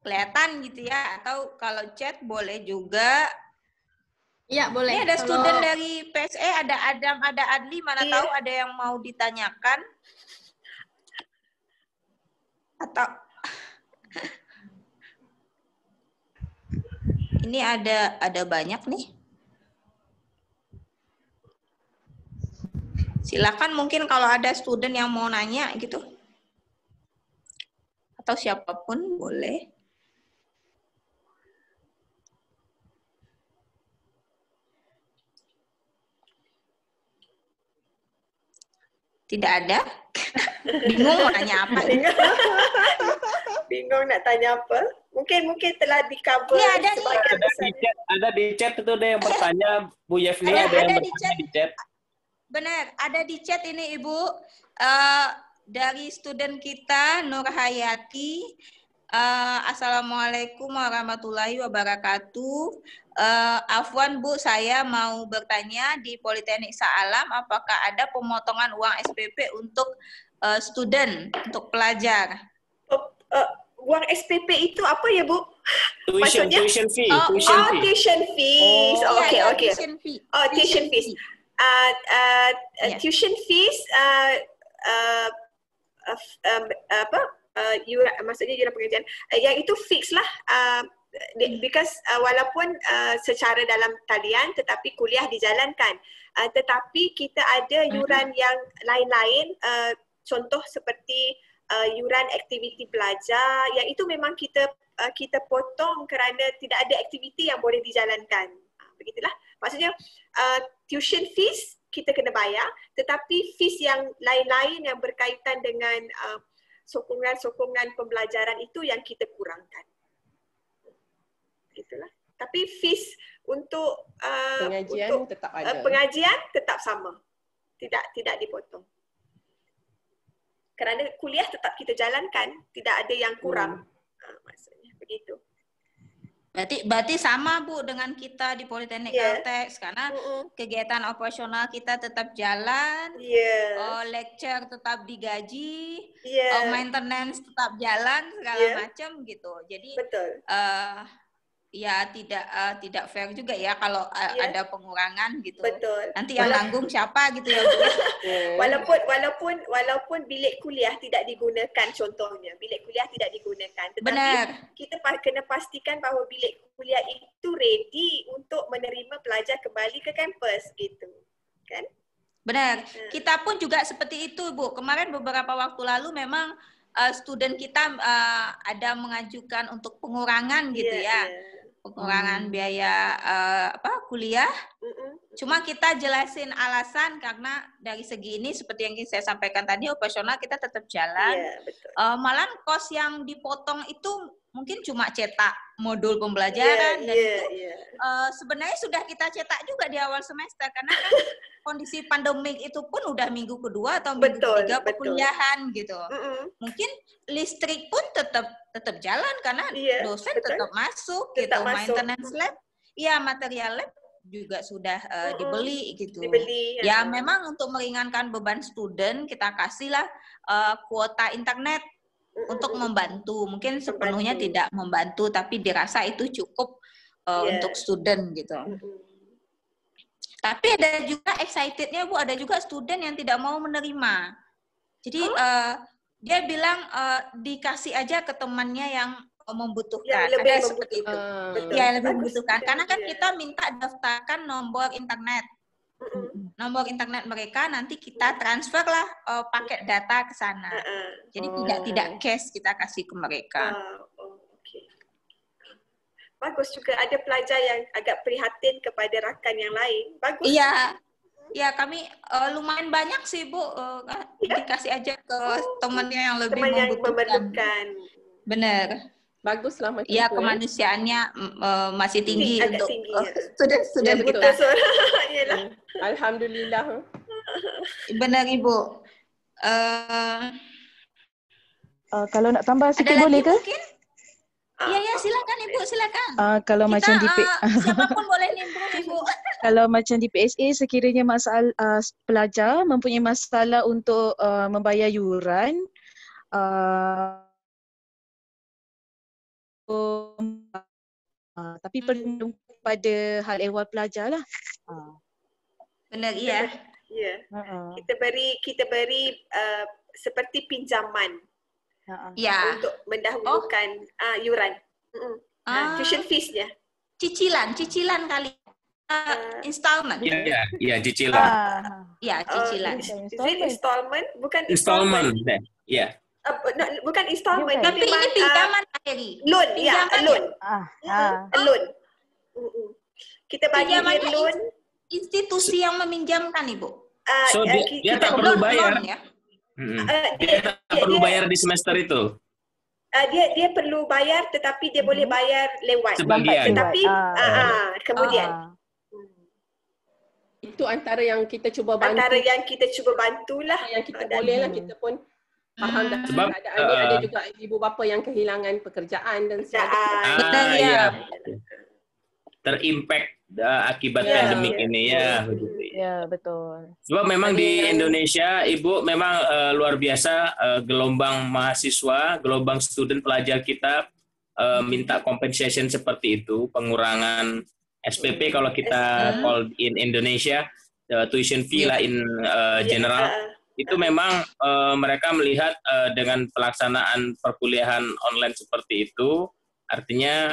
kelihatan gitu ya. Atau kalau chat boleh juga. Iya, boleh. Ini ada student dari PSE, ada Adam, ada Adli, mana tahu ada yang mau ditanyakan. Atau ini ada banyak nih. Silakan mungkin kalau ada student yang mau nanya gitu. Atau siapapun boleh. Tidak ada? Bingung mau nanya apa? Bingung nak tanya apa? Mungkin telah di-cover. Ini ada di chat itu ada yang bertanya, Bu Yefni ada yang bertanya di chat. Benar, ada di chat ini Ibu. Dari student kita Nur Hayati. Assalamualaikum warahmatullahi wabarakatuh. Afwan Bu, saya mau bertanya di Politeknik Shah-Alam apakah ada pemotongan uang SPP untuk student, untuk pelajar? Uang SPP itu apa ya Bu? Tuition fee. Tuition fees. Tuition fees. Tuition fees. tuition fees maksudnya yuran pengajian yang itu fix lah, because walaupun secara dalam talian tetapi kuliah dijalankan, tetapi kita ada yuran yang lain-lain, contoh seperti yuran aktiviti pelajar yang itu memang kita potong kerana tidak ada aktiviti yang boleh dijalankan. Begitulah. Maksudnya tuition fees kita kena bayar, tetapi fees yang lain-lain yang berkaitan dengan sokongan-sokongan pembelajaran itu yang kita kurangkan. Itulah. Tapi fees untuk pengajian tetap ada. Pengajian tetap sama. Tidak dipotong. Kerana kuliah tetap kita jalankan, tidak ada yang kurang. Maksudnya begitu. Berarti sama Bu dengan kita di Politeknik Caltech, karena kegiatan operasional kita tetap jalan, lecture tetap digaji, maintenance tetap jalan, segala macam gitu. Jadi ya tidak fair juga ya kalau ada pengurangan gitu. Betul. Nanti yang nanggung siapa gitu ya Bu. Walaupun bilik kuliah tidak digunakan, contohnya bilik kuliah tidak digunakan, tetapi kita kena pastikan bahawa bilik kuliah itu ready untuk menerima pelajar kembali ke kampus gitu. Kan? Benar. Kita pun juga seperti itu Bu. Kemarin beberapa waktu lalu memang student kita ada mengajukan untuk pengurangan gitu pengurangan biaya kuliah. Cuma kita jelasin alasan karena dari segi ini seperti yang saya sampaikan tadi, operasional kita tetap jalan. Malahan kos yang dipotong itu mungkin cuma cetak modul pembelajaran dan itu sebenarnya sudah kita cetak juga di awal semester karena kan kondisi pandemik itu pun udah minggu kedua atau minggu ketiga perkuliahan gitu. Mungkin listrik pun tetap jalan karena dosen tetap masuk gitu. Maintenance lab, material lab juga sudah dibeli gitu. Ya memang untuk meringankan beban student kita kasihlah kuota internet untuk membantu. Mungkin sepenuhnya tidak membantu tapi dirasa itu cukup untuk student gitu. Tapi ada juga excitednya Bu, ada juga student yang tidak mau menerima. Jadi dia bilang dikasih aja ke temannya yang membutuhkan. Yang lebih ada seperti itu. Ya lebih membutuhkan. Karena kan kita minta daftarkan nomor internet. Nomor internet mereka nanti kita transferlah paket data ke sana. Jadi tidak cash kita kasih ke mereka. Bagus juga ada pelajar yang agak prihatin kepada rakan yang lain. Bagus. Iya, kami lumayan banyak sih Bu, dikasih aja ke temannya yang lebih memerlukan. Benar. Baguslah macam itu. Kemanusiaannya masih tinggi untuk student kita. Alhamdulillah. Benar Ibu. Kalau nak tambah sikit boleh ke? Mungkin? Iya, silakan Ibu, silakan. Kalau kita, macam di siapapun boleh nimbrung Ibu. Kalau macam di PSA sekiranya masalah pelajar mempunyai masalah untuk membayar yuran, tapi perlu pada hal ehwal pelajar lah. Benar, iya. Kita beri seperti pinjaman. Untuk mendahulukan yuran. Tuition fees-nya. Cicilan kali. Installment. Iya, cicilan. Cicilan. Installment, bukan installment. Iya. Bukan installment, tapi ini pinjaman loan, loan. Kita bagi loan. Institusi yang meminjamkan Ibu. So dia tak perlu bayar. Dia tak perlu bayar di semester itu. Dia perlu bayar, tetapi dia boleh bayar lewat. Sebagian. Tetapi kemudian. Itu antara yang kita cuba bantu. Bantulah. Yang kita boleh lah, kita pun faham dah. Sebab ada juga ibu bapa yang kehilangan pekerjaan dan sebagainya. Terimpact akibat pandemik ini Ya, betul. Sebab memang di Indonesia, Ibu, memang luar biasa gelombang mahasiswa, gelombang student pelajar kita minta compensation seperti itu, pengurangan SPP kalau kita call in Indonesia, tuition fee lah in general. Itu memang mereka melihat dengan pelaksanaan perkuliahan online seperti itu, artinya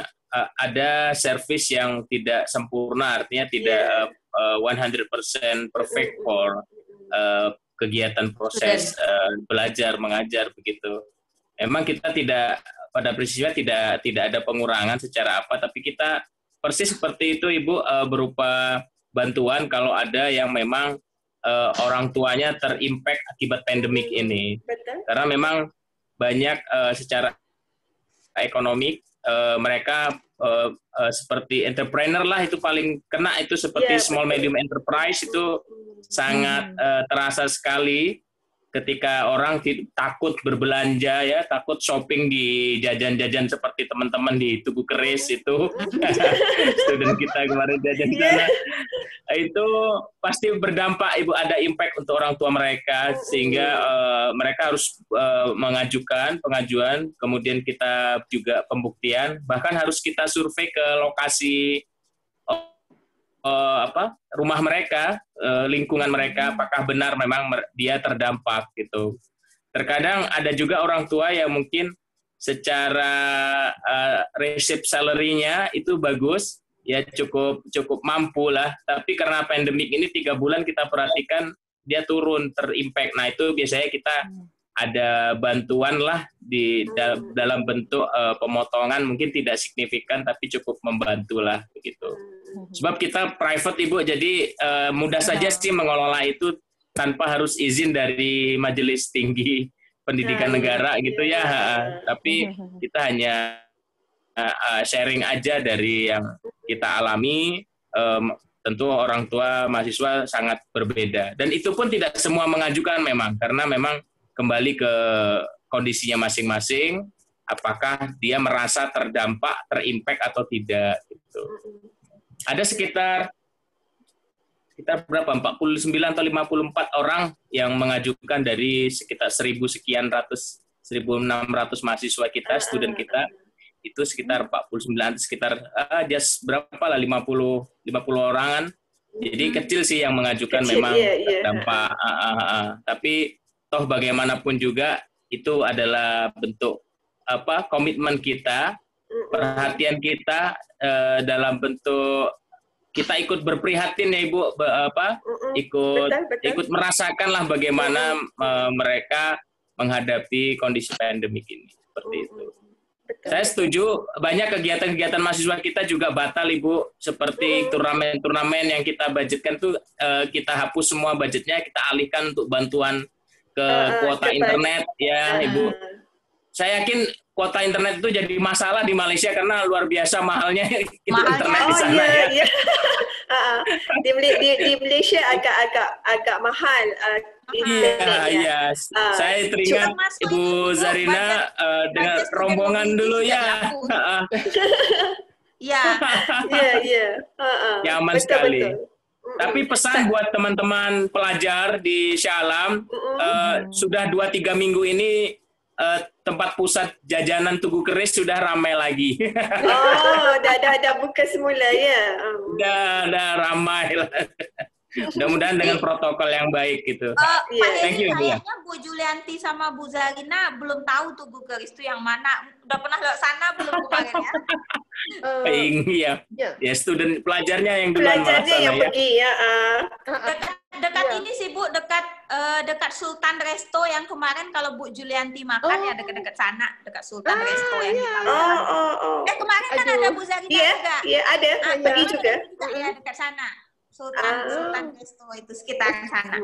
ada service yang tidak sempurna, artinya tidak 100% perfect for kegiatan proses belajar mengajar begitu. Memang kita tidak pada prinsipnya tidak ada pengurangan secara apa, tapi kita persis seperti itu Ibu, berupa bantuan kalau ada yang memang orang tuanya terimpact akibat pandemik ini. Betul. Karena memang banyak secara ekonomi mereka seperti entrepreneur lah, itu paling kena, itu seperti small medium enterprise itu sangat terasa sekali ketika orang takut berbelanja ya, takut shopping di jajan-jajan seperti teman-teman di Tugu Keris itu. Student kita kemarin jajan sana. Itu pasti berdampak Ibu, ada impact untuk orang tua mereka sehingga mereka harus mengajukan pengajuan, kemudian kita juga pembuktian, bahkan harus kita survei ke lokasi rumah mereka, lingkungan mereka, apakah benar memang dia terdampak gitu. Terkadang ada juga orang tua yang mungkin secara receipt salary-nya itu bagus, ya cukup mampu lah, tapi karena pandemik ini 3 bulan kita perhatikan dia turun, terimpact. Nah itu biasanya kita ada bantuan lah di dalam bentuk pemotongan, mungkin tidak signifikan tapi cukup membantu lah begitu. Sebab kita private Ibu, jadi mudah saja sih mengelola itu tanpa harus izin dari Majelis Tinggi Pendidikan Negara gitu ya. Tapi kita hanya sharing aja dari yang kita alami. Tentu orang tua mahasiswa sangat berbeda. Dan itu pun tidak semua mengajukan memang, karena memang kembali ke kondisinya masing-masing, apakah dia merasa terdampak, terimpact atau tidak gitu. Ada sekitar berapa, 49 atau 54 orang yang mengajukan dari sekitar 1.600 mahasiswa kita, student kita, itu sekitar 49, sekitar berapa lah, 50 orangan. Jadi kecil sih yang mengajukan, memang terdampak. Tapi toh bagaimanapun juga itu adalah bentuk komitmen kita, perhatian kita dalam bentuk kita ikut berprihatin ya Ibu, ikut merasakan lah bagaimana mereka menghadapi kondisi pandemik ini, seperti itu. Saya setuju, banyak kegiatan-kegiatan mahasiswa kita juga batal Ibu, seperti turnamen-turnamen yang kita budgetkan tuh kita hapus semua budgetnya, kita alihkan untuk bantuan ke kuota internet ya Ibu. Saya yakin kuota internet itu jadi masalah di Malaysia karena luar biasa mahalnya internet di sana ya. Di Malaysia agak mahal Iya. Saya teringat Ibu Zarina dengan rombongan dulu ya. Iya. Nyaman sekali. Tapi pesan buat teman-teman pelajar di Shah Alam, sudah 2-3 minggu ini tempat pusat jajanan Tugu Keris sudah ramai lagi. Dah buka semula ya. Udah ramai lah. Mudah-mudahan dengan protokol yang baik gitu. Thank you, kayaknya Bu Julianti sama Bu Zarina belum tahu Tugu Keris itu yang mana. Udah pernah lewat sana belum kemarin ya? Ya student pelajarnya yang duluan pelajarnya yang ya. Pergi ya. Dekat ini sih Bu, dekat Sultan Resto yang kemarin kalau Bu Julianti makan ya dekat sana, dekat Sultan Resto yang kita kemarin kan ada Bu Zarina juga. Iya ada, pergi juga. Ya dekat sana. Sultan Resto itu sekitaran sana.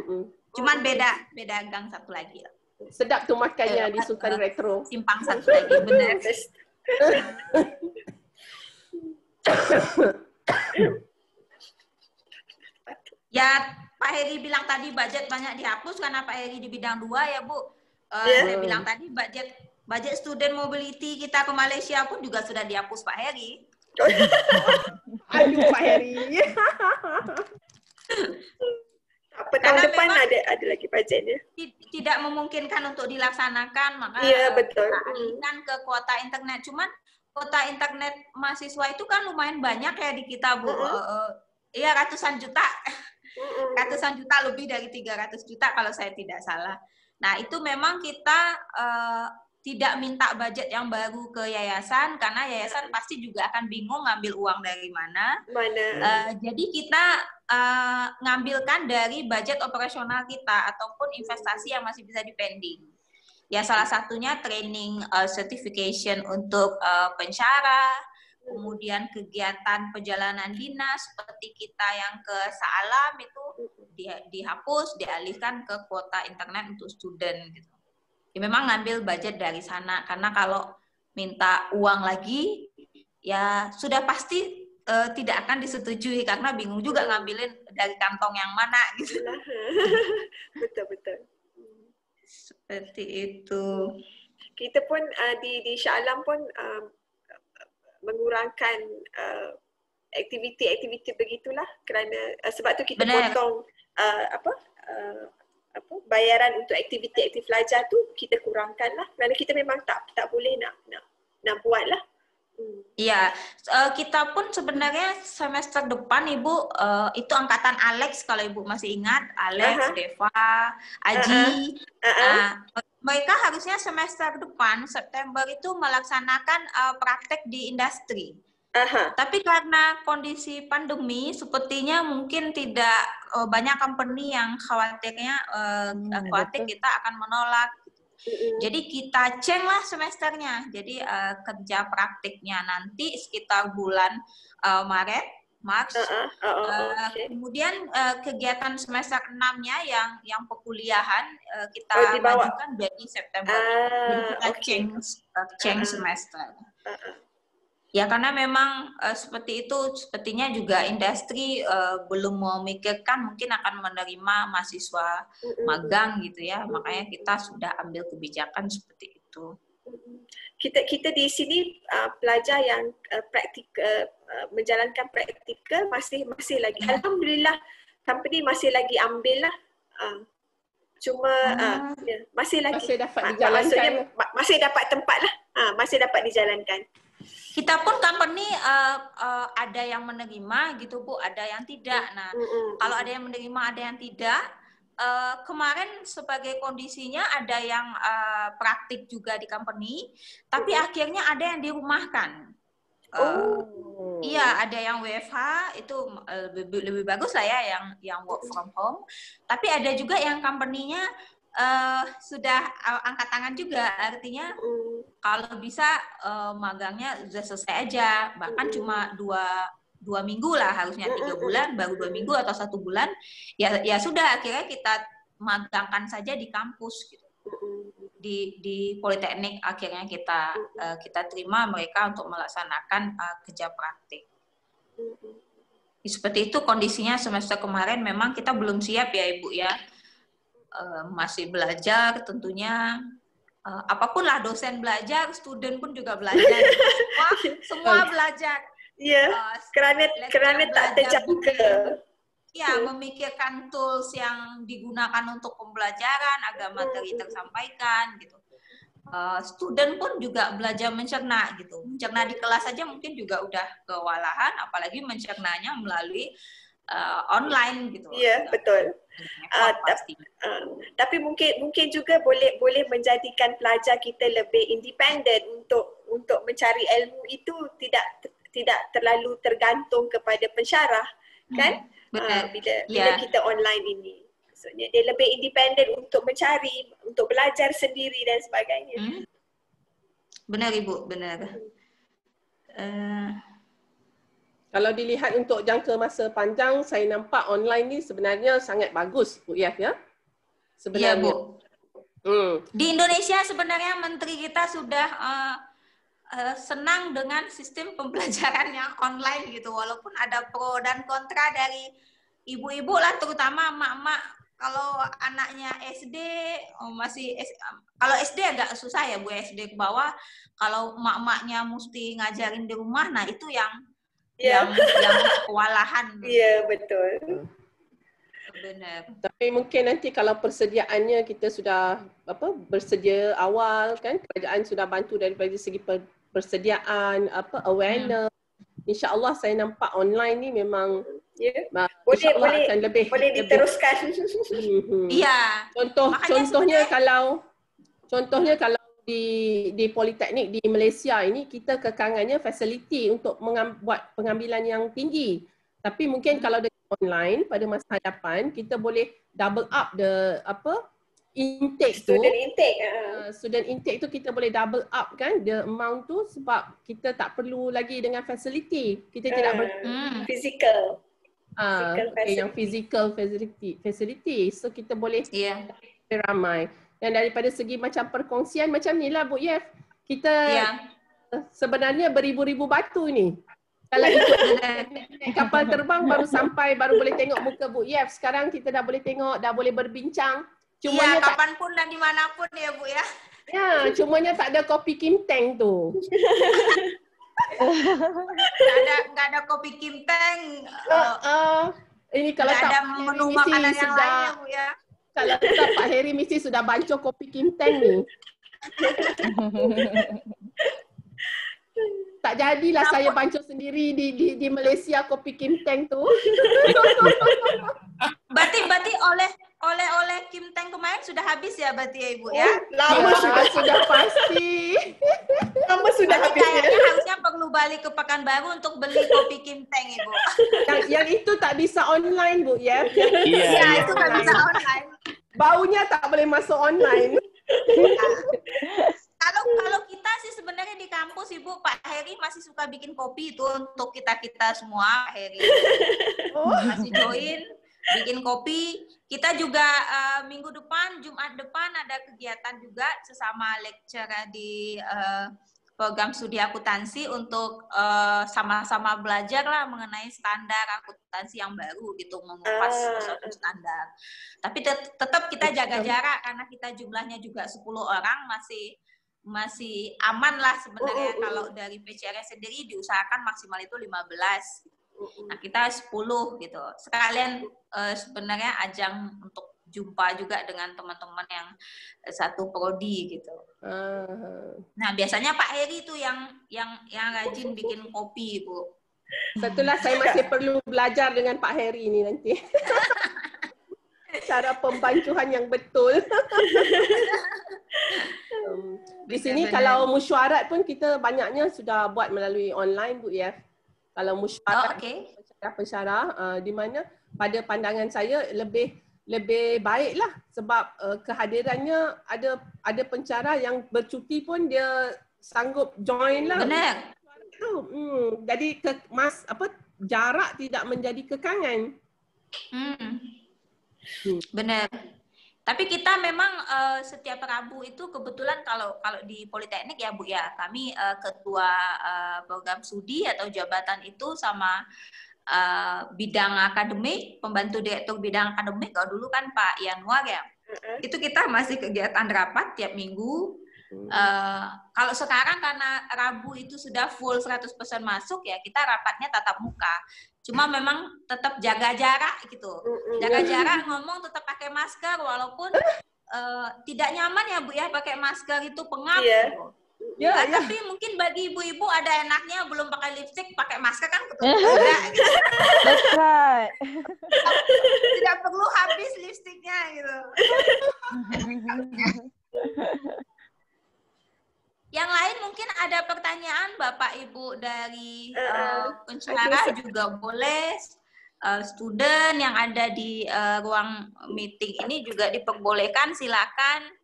Cuman beda gang satu lagi. Sedap tuh makannya di Sultan Retro. Simpang satu lagi, benar. Ya, Pak Heri bilang tadi budget banyak dihapus karena Pak Heri di bidang 2 ya Bu. Saya bilang tadi budget student mobility kita ke Malaysia pun juga sudah dihapus Pak Heri. Aduh Pak Heri. Tahun depan ada lagi budgetnya. Tidak memungkinkan untuk dilaksanakan, maka betul. kita alihkan ke kuota internet. Cuman kuota internet mahasiswa itu kan lumayan banyak ya di kita Bu. Iya ratusan juta. ratusan juta, lebih dari 300 juta kalau saya tidak salah. Nah, itu memang kita tidak minta budget yang baru ke yayasan, karena yayasan pasti juga akan bingung ngambil uang dari mana. Jadi kita ngambilkan dari budget operasional kita ataupun investasi yang masih bisa dipending. Ya, salah satunya training certification untuk pensyarah, kemudian kegiatan perjalanan dinas seperti kita yang ke Saalam itu dihapus, dialihkan ke kuota internet untuk student gitu. Ya, memang ngambil budget dari sana, karena kalau minta uang lagi ya sudah pasti tidak akan disetujui, karena bingung juga ngambilin dari kantong yang mana gitu. Betul. Seperti itu. Kita pun di Shah Alam pun mengurangkan aktiviti-aktiviti begitulah, kerana sebab tu kita potong bayaran untuk aktiviti pelajar tu kita kurangkan lah, kerana kita memang tak boleh nak buat lah. Iya, kita pun sebenarnya semester depan Ibu, itu angkatan Alex kalau Ibu masih ingat, Alex, Deva, Aji, mereka harusnya semester depan September itu melaksanakan praktek di industri. Tapi karena kondisi pandemi, sepertinya mungkin tidak banyak company yang khawatir kita akan menolak. Jadi kita change lah semesternya. Jadi kerja praktiknya nanti sekitar bulan Maret, Maret. Kemudian kegiatan semester 6-nya yang perkuliahan kita majukan jadi September. Jadi kita change semester. Ya, karena memang seperti itu, sepertinya juga industri belum memikirkan mungkin akan menerima mahasiswa magang gitu ya, makanya kita sudah ambil kebijakan seperti itu. Kita di sini pelajar yang menjalankan praktikal masih lagi, alhamdulillah company masih lagi ambil lah. Cuma masih dapat dijalankan. Masih dapat tempat lah, masih dapat dijalankan. Kita pun company ada yang menerima gitu Bu, ada yang tidak. Nah, kalau ada yang menerima, ada yang tidak. Kemarin sebagai kondisinya ada yang praktik juga di company, tapi akhirnya ada yang dirumahkan. Iya, ada yang WFH itu lebih bagus lah ya, yang work from home. Tapi ada juga yang company-nya sudah angkat tangan juga, artinya kalau bisa magangnya sudah selesai aja, bahkan cuma dua minggu lah, harusnya 3 bulan, baru 2 minggu atau 1 bulan, ya sudah, akhirnya kita magangkan saja di kampus gitu. Di Politeknik akhirnya kita terima mereka untuk melaksanakan kerja praktik. Seperti itu kondisinya semester kemarin. Memang kita belum siap ya Ibu ya. Masih belajar tentunya, apapun lah, dosen belajar, student pun juga belajar. Semua belajar. Iya, kerana tak terjangka. Ya, memikirkan tools yang digunakan untuk pembelajaran agar materi tersampaikan gitu. Student pun juga belajar mencerna gitu. Mencerna di kelas saja mungkin juga udah kewalahan, apalagi mencernanya melalui online gitu. Iya, betul. Tapi mungkin juga boleh menjadikan pelajar kita lebih independen untuk mencari ilmu itu, tidak terlalu tergantung kepada pensyarah, kan? Bila kita online ini, maksudnya dia lebih independen untuk mencari, untuk belajar sendiri dan sebagainya. Benar Ibu, benar. Kalau dilihat untuk jangka masa panjang, saya nampak online ni sebenarnya sangat bagus, Bu Yaf ya. Sebenarnya. Ya, Bu. Di Indonesia sebenarnya menteri kita sudah senang dengan sistem pembelajaran yang online gitu, walaupun ada pro dan kontra dari ibu-ibu lah, terutama emak-emak. Kalau anaknya SD kalau SD agak susah ya Bu, SD ke bawah. Kalau emak-emaknya mesti ngajarin di rumah, nah itu yang kewalahan. Iya, betul. Benar. Tapi mungkin nanti kalau persediaannya kita sudah bersedia awal kan, kerajaan sudah bantu daripada segi persediaan, awareness. InsyaAllah saya nampak online ni memang Ya. InsyaAllah akan lebih diteruskan. Iya. Contohnya kalau di Politeknik di Malaysia ini kita kekangannya fasiliti untuk buat pengambilan yang tinggi. Tapi mungkin kalau dengan online pada masa hadapan kita boleh double up intake tu. Student intake tu kita boleh double up kan the amount tu sebab kita tak perlu lagi dengan fasiliti. Kita tidak physical. Yang physical facility. So kita boleh ramai. Dan daripada segi macam perkongsian macam ni lah Bu Yef. Kita sebenarnya beribu-ribu batu ni. Kalau ikut kapal terbang baru sampai, baru boleh tengok muka Bu Yef. Sekarang kita dah boleh tengok, dah boleh berbincang. Iya, kapanpun dan dimanapun ya Bu ya. Ya, cumanya tak ada kopi Kim Teng tu. Nggak ada kopi Kim Teng. Ini kalau tak ada menu makanan yang lain ya Bu ya. Kalau tak Pak Heri mesti sudah bancuh kopi Kim Teng ni. Tak jadilah saya bancuh sendiri di Malaysia kopi Kim Teng tu. Berarti oleh Kim Teng kemarin sudah habis ya berarti ya Ibu ya? Lama sudah pasti. Lama sudah habis. Kayaknya harusnya perlu balik ke Pekanbaru untuk beli kopi Kim Teng Ibu. Yang itu tak bisa online Bu ya? Iya, itu tak bisa online. Baunya tak boleh masuk online. Kalau kita sih sebenarnya di kampus Ibu, Pak Heri masih suka bikin kopi itu untuk kita semua. Pak Heri masih join bikin kopi. Kita juga minggu depan, Jumat depan ada kegiatan juga sesama lecturer di program studi akuntansi untuk sama-sama belajar lah mengenai standar akuntansi yang baru gitu, mengupas suatu standar. Tapi tetap kita jaga jarak karena kita jumlahnya juga 10 orang, masih aman lah sebenarnya. Kalau dari PCRS sendiri diusahakan maksimal itu 15. Nah kita 10 gitu. Sekalian sebenarnya ajang untuk jumpa juga dengan teman-teman yang satu prodi gitu. Nah biasanya Pak Heri itu yang rajin bikin kopi Bu. Satulah saya masih perlu belajar dengan Pak Heri ini nanti. Cara pembancuhan yang betul. Di sini kalau mesyuarat pun kita banyaknya sudah buat melalui online Bu ya. Kalau mesyuarat pensyarah di mana pada pandangan saya lebih baiklah sebab kehadirannya ada pensyarah yang bercuti pun dia sanggup join lah. Benar. Jadi jarak tidak menjadi kekangan. Benar. Tapi kita memang setiap Rabu itu kebetulan kalau di Politeknik ya Bu ya, kami ketua program studi atau jabatan itu sama bidang akademik, pembantu direktur bidang akademik, kalau dulu kan Pak Yanuar ya, itu kita masih kegiatan rapat tiap minggu. Kalau sekarang karena Rabu itu sudah full 100% masuk ya, kita rapatnya tatap muka. Cuma memang tetap jaga jarak gitu. Jaga jarak, ngomong tetap pakai masker walaupun tidak nyaman ya Bu ya pakai masker itu pengap. Gitu. Tapi mungkin bagi ibu-ibu ada enaknya belum pakai lipstick, pakai masker kan ketemu gitu. That's right. Tidak perlu habis lipstiknya gitu. Yang lain mungkin ada pertanyaan Bapak Ibu dari pensyarah juga boleh. Student yang ada di ruang meeting ini juga diperbolehkan, silakan.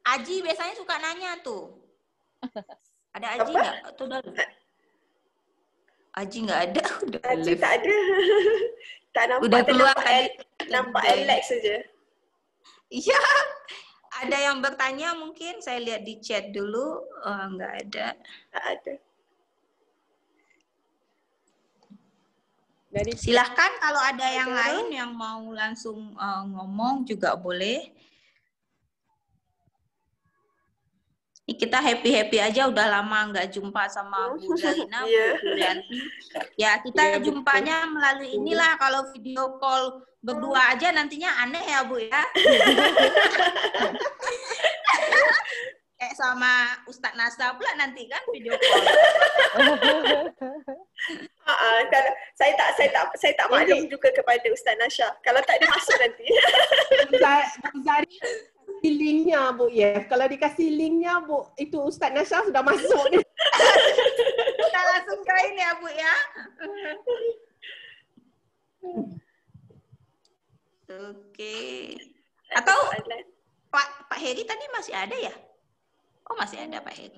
Aji biasanya suka nanya tuh. Ada Aji nggak? Tuh Aji nggak ada. Aji tak ada. Tak nampak. Udah keluar tadi. Nampak Alex saja. Iya. Ada yang bertanya mungkin? Saya lihat di chat dulu. Nggak ada. Tak ada. Silahkan kalau ada yang lain yang mau langsung ngomong juga boleh. Ini kita happy-happy aja, udah lama nggak jumpa sama Bu Zarina, Bu Julianti. Ya kita jumpanya melalui inilah, kalau video call berdua aja nantinya aneh ya Bu ya. connect sama Ustadz Nasa pula nanti kan video call. Saya tak maklum juga kepada Ustaz Nasha. Kalau tak ada masuk nanti. Bu Zari kasih linknya Bu Yef. Kalau dikasih linknya Bu, itu Ustaz Nasha sudah masuk ni. Kita langsung ke ini ya Bu ya. Oke. Atau Pak Heri tadi masih ada ya? Oh masih ada Pak Heri.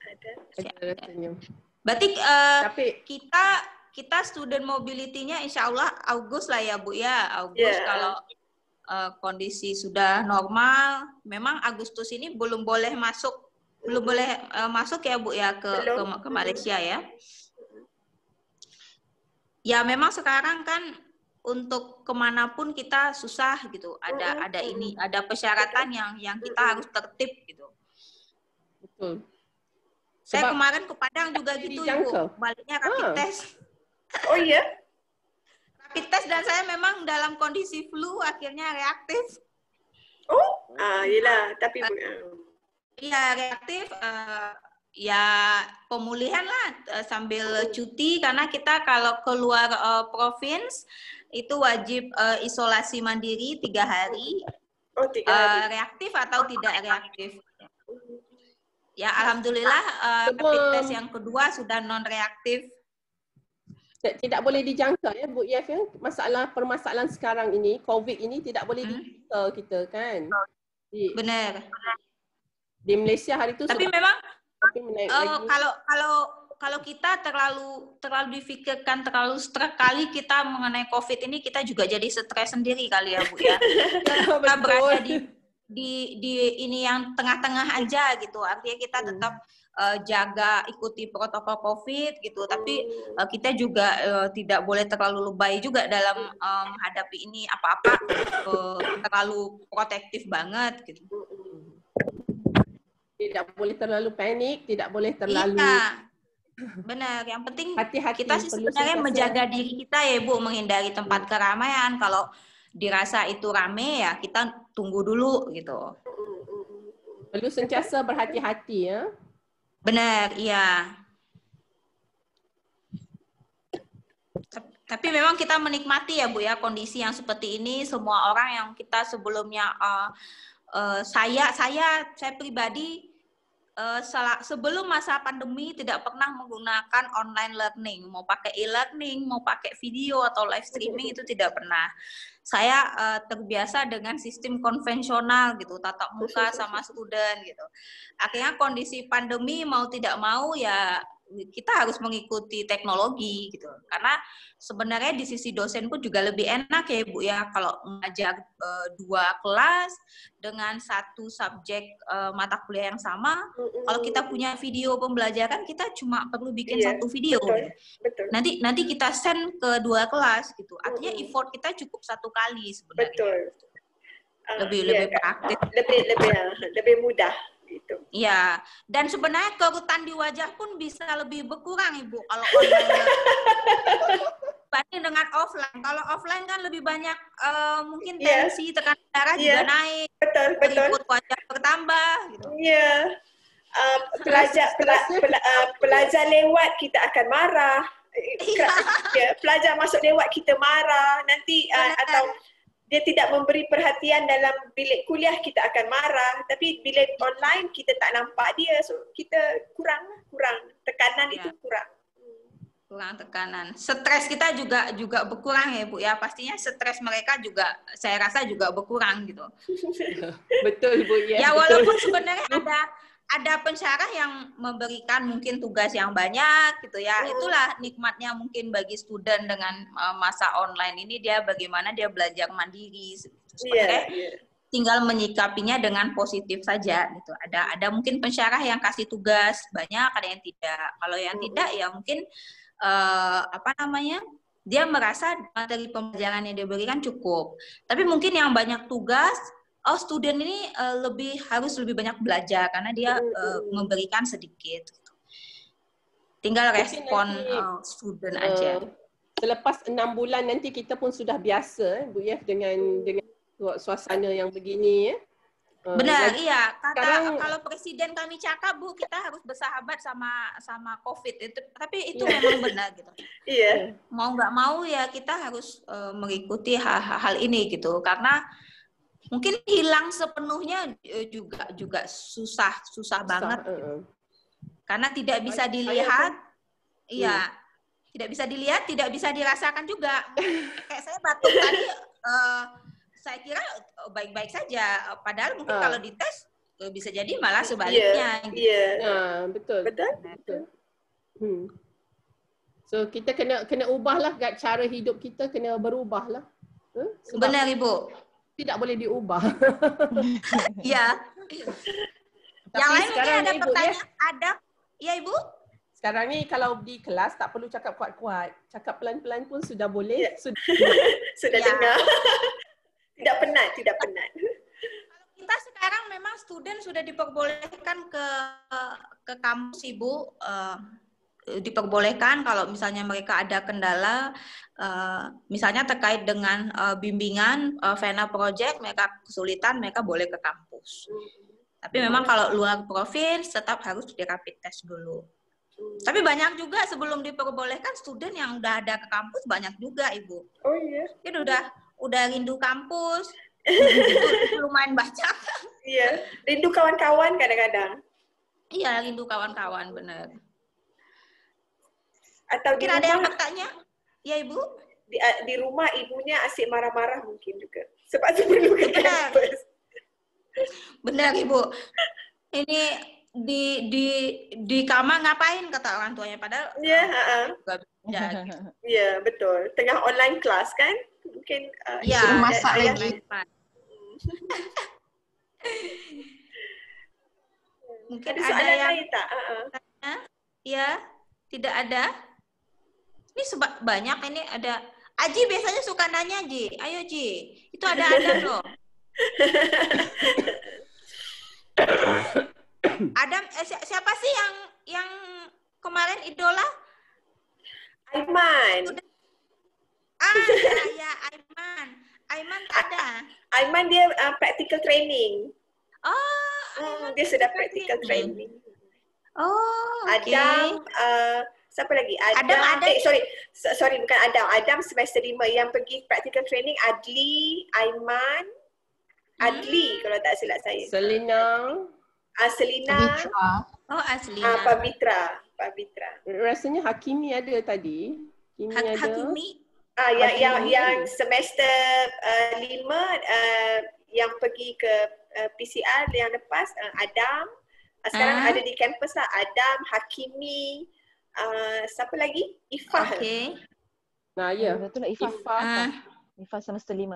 Ada. Berarti Tapi kita student mobility-nya insya Allah Agustus lah ya Bu ya. Agustus kalau kondisi sudah normal, memang Agustus ini belum boleh masuk ya Bu ya ke Malaysia ya. Ya memang sekarang kan untuk kemanapun kita susah gitu. Ada persyaratan yang kita harus tertib gitu. betul. Saya Sebab kemarin ke Padang juga gitu Ibu, baliknya rapid test. Oh iya? Rapid test dan saya memang dalam kondisi flu akhirnya reaktif. Oh, yelah. Tapi Iya reaktif, ya pemulihan lah sambil cuti karena kita kalau keluar provinsi itu wajib isolasi mandiri 3 hari. Oh, 3 hari. Reaktif atau tidak reaktif. Ya alhamdulillah rapid test yang kedua sudah non reaktif. Tidak boleh dijangka ya Bu Yef ya. Permasalahan sekarang ini, COVID ini tidak boleh dijangka kita kan. Benar. Di Malaysia hari itu Tapi sudah memang menaik lagi. kalau kita terlalu difikirkan terlalu stres kali kita mengenai COVID ini, kita juga jadi stres sendiri kali ya Bu ya. Kita berada di ini yang tengah-tengah aja gitu. Artinya kita tetap jaga ikuti protokol COVID gitu. Tapi kita juga tidak boleh terlalu lebay juga dalam menghadapi ini apa-apa terlalu protektif banget gitu. Tidak boleh terlalu panik, tidak boleh terlalu. Iya, benar. Yang penting hati-hati, kita sih sebenarnya menjaga diri kita ya Bu, menghindari tempat keramaian. Kalau dirasa itu rame ya kita tunggu dulu gitu. Perlu sentiasa berhati-hati ya. Benar, iya. Tapi memang kita menikmati ya Bu ya kondisi yang seperti ini. Semua orang yang kita sebelumnya saya pribadi sebelum masa pandemi tidak pernah menggunakan online learning, mau pakai e-learning, mau pakai video atau live streaming itu tidak pernah. Saya terbiasa dengan sistem konvensional gitu, tatap muka sama student gitu. Akhirnya kondisi pandemi mau tidak mau ya kita harus mengikuti teknologi gitu. Karena sebenarnya di sisi dosen pun juga lebih enak ya Bu ya kalau mengajar 2 kelas dengan 1 subjek mata kuliah yang sama. Kalau kita punya video pembelajaran kita cuma perlu bikin 1 video. Betul. Nanti kita send ke 2 kelas gitu. Artinya effort kita cukup 1 kali sebenarnya. Betul. Lebih praktis. Lebih mudah. Gitu. Iya, dan sebenarnya kerutan di wajah pun bisa lebih berkurang Ibu kalau online banding dengan offline. Kalau offline kan lebih banyak mungkin tensi, tekanan darah juga naik, betul. Wajah bertambah. Gitu. Iya, pelajar lewat kita akan marah. Pelajar masuk lewat kita marah nanti atau dia tidak memberi perhatian dalam bilik kuliah kita akan marah, tapi bila online kita tak nampak dia, so kita kurang tekanan itu kurang tekanan. Stres kita juga berkurang ya Bu ya, pastinya stres mereka juga saya rasa juga berkurang gitu. Betul Bu ya. Ya walaupun sebenarnya ada pensyarah yang memberikan mungkin tugas yang banyak gitu ya. Itulah nikmatnya mungkin bagi student dengan masa online ini, dia bagaimana dia belajar mandiri. Sebenarnya tinggal menyikapinya dengan positif saja gitu. Ada mungkin pensyarah yang kasih tugas banyak, ada yang tidak. Kalau yang tidak ya mungkin dia merasa materi pembelajaran yang dia berikan cukup. Tapi mungkin yang banyak tugas, student ini harus lebih banyak belajar karena dia memberikan sedikit. Tinggal respon student aja. Selepas 6 bulan nanti kita pun sudah biasa Bu Yef dengan suasana yang begini ya. Benar, Jadi iya. sekarang- Kalau presiden kami cakap, Bu, kita harus bersahabat sama COVID itu. Tapi itu memang benar gitu. Iya. Mau nggak mau ya kita harus mengikuti hal ini gitu. Karena mungkin hilang sepenuhnya juga susah banget. Karena tidak bisa dilihat. Iya. Tidak bisa dilihat, tidak bisa dirasakan juga. Kayak saya batuk tadi, saya kira baik-baik saja. Padahal mungkin kalau dites bisa jadi malah sebaliknya. Iya. Betul. Betul. So kita kena ubahlah cara hidup kita, kena berubahlah. Sebab Benar, Ibu. tidak boleh diubah. Iya. Yang lain mungkin ada Ibu, pertanyaan. Ada? Ya, Ibu? Sekarang ni kalau di kelas tak perlu cakap kuat-kuat. Cakap pelan-pelan pun sudah boleh. Sudah dengar. Tidak penat. Kita sekarang memang student sudah diperbolehkan ke kampus, Ibu. Diperbolehkan kalau misalnya mereka ada kendala, misalnya terkait dengan bimbingan VENA project, mereka kesulitan, mereka boleh ke kampus. Tapi memang kalau luar provinsi tetap harus di rapid test dulu. Tapi banyak juga sebelum diperbolehkan student yang udah ada ke kampus banyak juga, Ibu. Oh iya. Itu udah rindu kampus. Itu lumayan banyak. Iya, rindu kawan-kawan kadang-kadang. Iya, rindu kawan-kawan, benar. Atau di Mungkin ada yang rumah, bertanya? Ya, Ibu? di rumah ibunya asyik marah-marah mungkin juga. Sebab itu perlu ke kampus. Benar, Ibu. Ini di kamar ngapain kata orang tuanya, padahal Iya, betul. Tengah online class kan? Mungkin masak lagi. Mungkin ada yang lain tak? Ya, tidak ada. Ini banyak, ini ada. Aji biasanya suka nanya, Ji. Ayo, Ji. Itu ada loh. Adam, siapa sih yang kemarin idola? Aiman. Ya, Aiman. Aiman ada. Aiman dia practical training. Oh, dia sudah practical training. Oh, okay. Adam, siapa lagi? Adam. Sorry, bukan Adam. Adam semester 5 yang pergi practical training. Adli, Aiman, Adli kalau tak silap saya. Selina. Selina. Oh, Aslina. Pavitra. Rasanya Hakimi ada tadi. Hakimi. Yang semester 5 yang pergi ke PCR yang lepas, Adam. Sekarang ada di kampus lah. Adam, Hakimi, siapa lagi? Ifah. Okay. Nah, ya. Betul lah, Ifah. Ifah semester 5.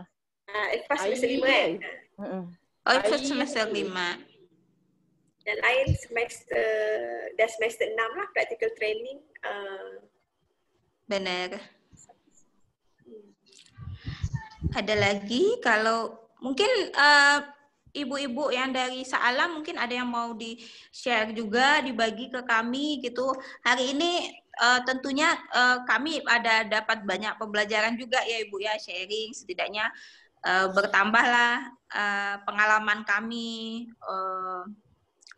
Ifah semester 5 kan? Oh, Ifah semester 5. Yang lain semester 6 lah, practical training. Benar. Ada lagi kalau mungkin ibu-ibu yang dari Saalam mungkin ada yang mau di-share juga, dibagi ke kami gitu. Hari ini tentunya kami ada dapat banyak pembelajaran juga ya Ibu ya, sharing setidaknya bertambahlah pengalaman kami.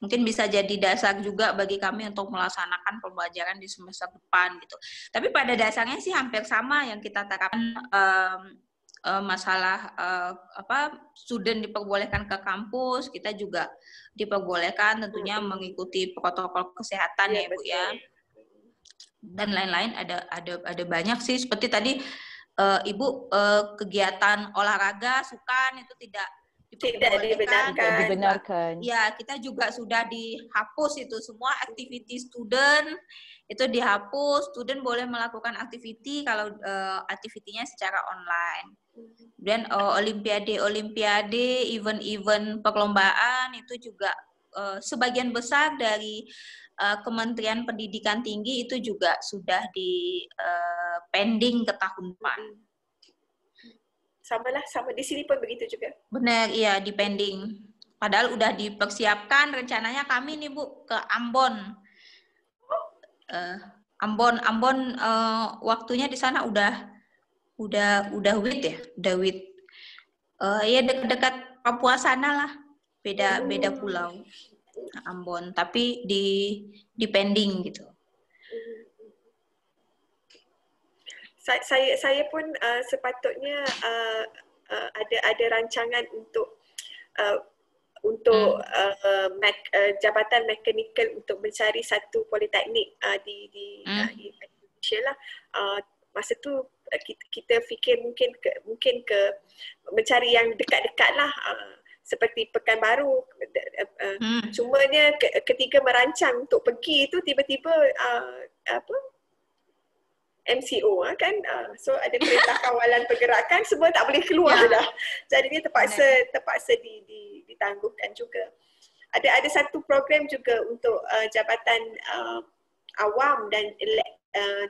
Mungkin bisa jadi dasar juga bagi kami untuk melaksanakan pembelajaran di semester depan gitu. Tapi pada dasarnya sih hampir sama yang kita terapkan, masalah student diperbolehkan ke kampus, kita juga diperbolehkan tentunya mengikuti protokol kesehatan ya Ibu ya. Dan lain-lain ada banyak sih, seperti tadi Ibu kegiatan olahraga sukan itu tidak dibenarkan. Ya, kita juga sudah dihapus itu semua aktiviti student itu dihapus. Student boleh melakukan aktiviti kalau aktivitinya secara online. Dan olimpiade, event-event perlombaan itu juga sebagian besar dari Kementerian Pendidikan Tinggi itu juga sudah di pending ke tahun depan. Sama di sini pun begitu juga. Benar, iya di pending. Padahal udah dipersiapkan rencananya kami nih Bu ke Ambon. Ambon waktunya di sana udah WIT ya, udah WIT. Ya dekat-dekat Papua sana lah. beda pulau Ambon, tapi di pending gitu. Saya pun sepatutnya ada rancangan untuk jabatan mekanikal untuk mencari satu politeknik di Indonesia lah. Masa tu kita fikir mungkin ke mencari yang dekat-dekat lah, seperti Pekanbaru. Cumanya ketika merancang untuk pergi itu tiba-tiba MCO kan, so ada perintah kawalan pergerakan, semua tak boleh keluar dah. Jadinya terpaksa ditangguhkan juga. Ada satu program juga untuk jabatan awam dan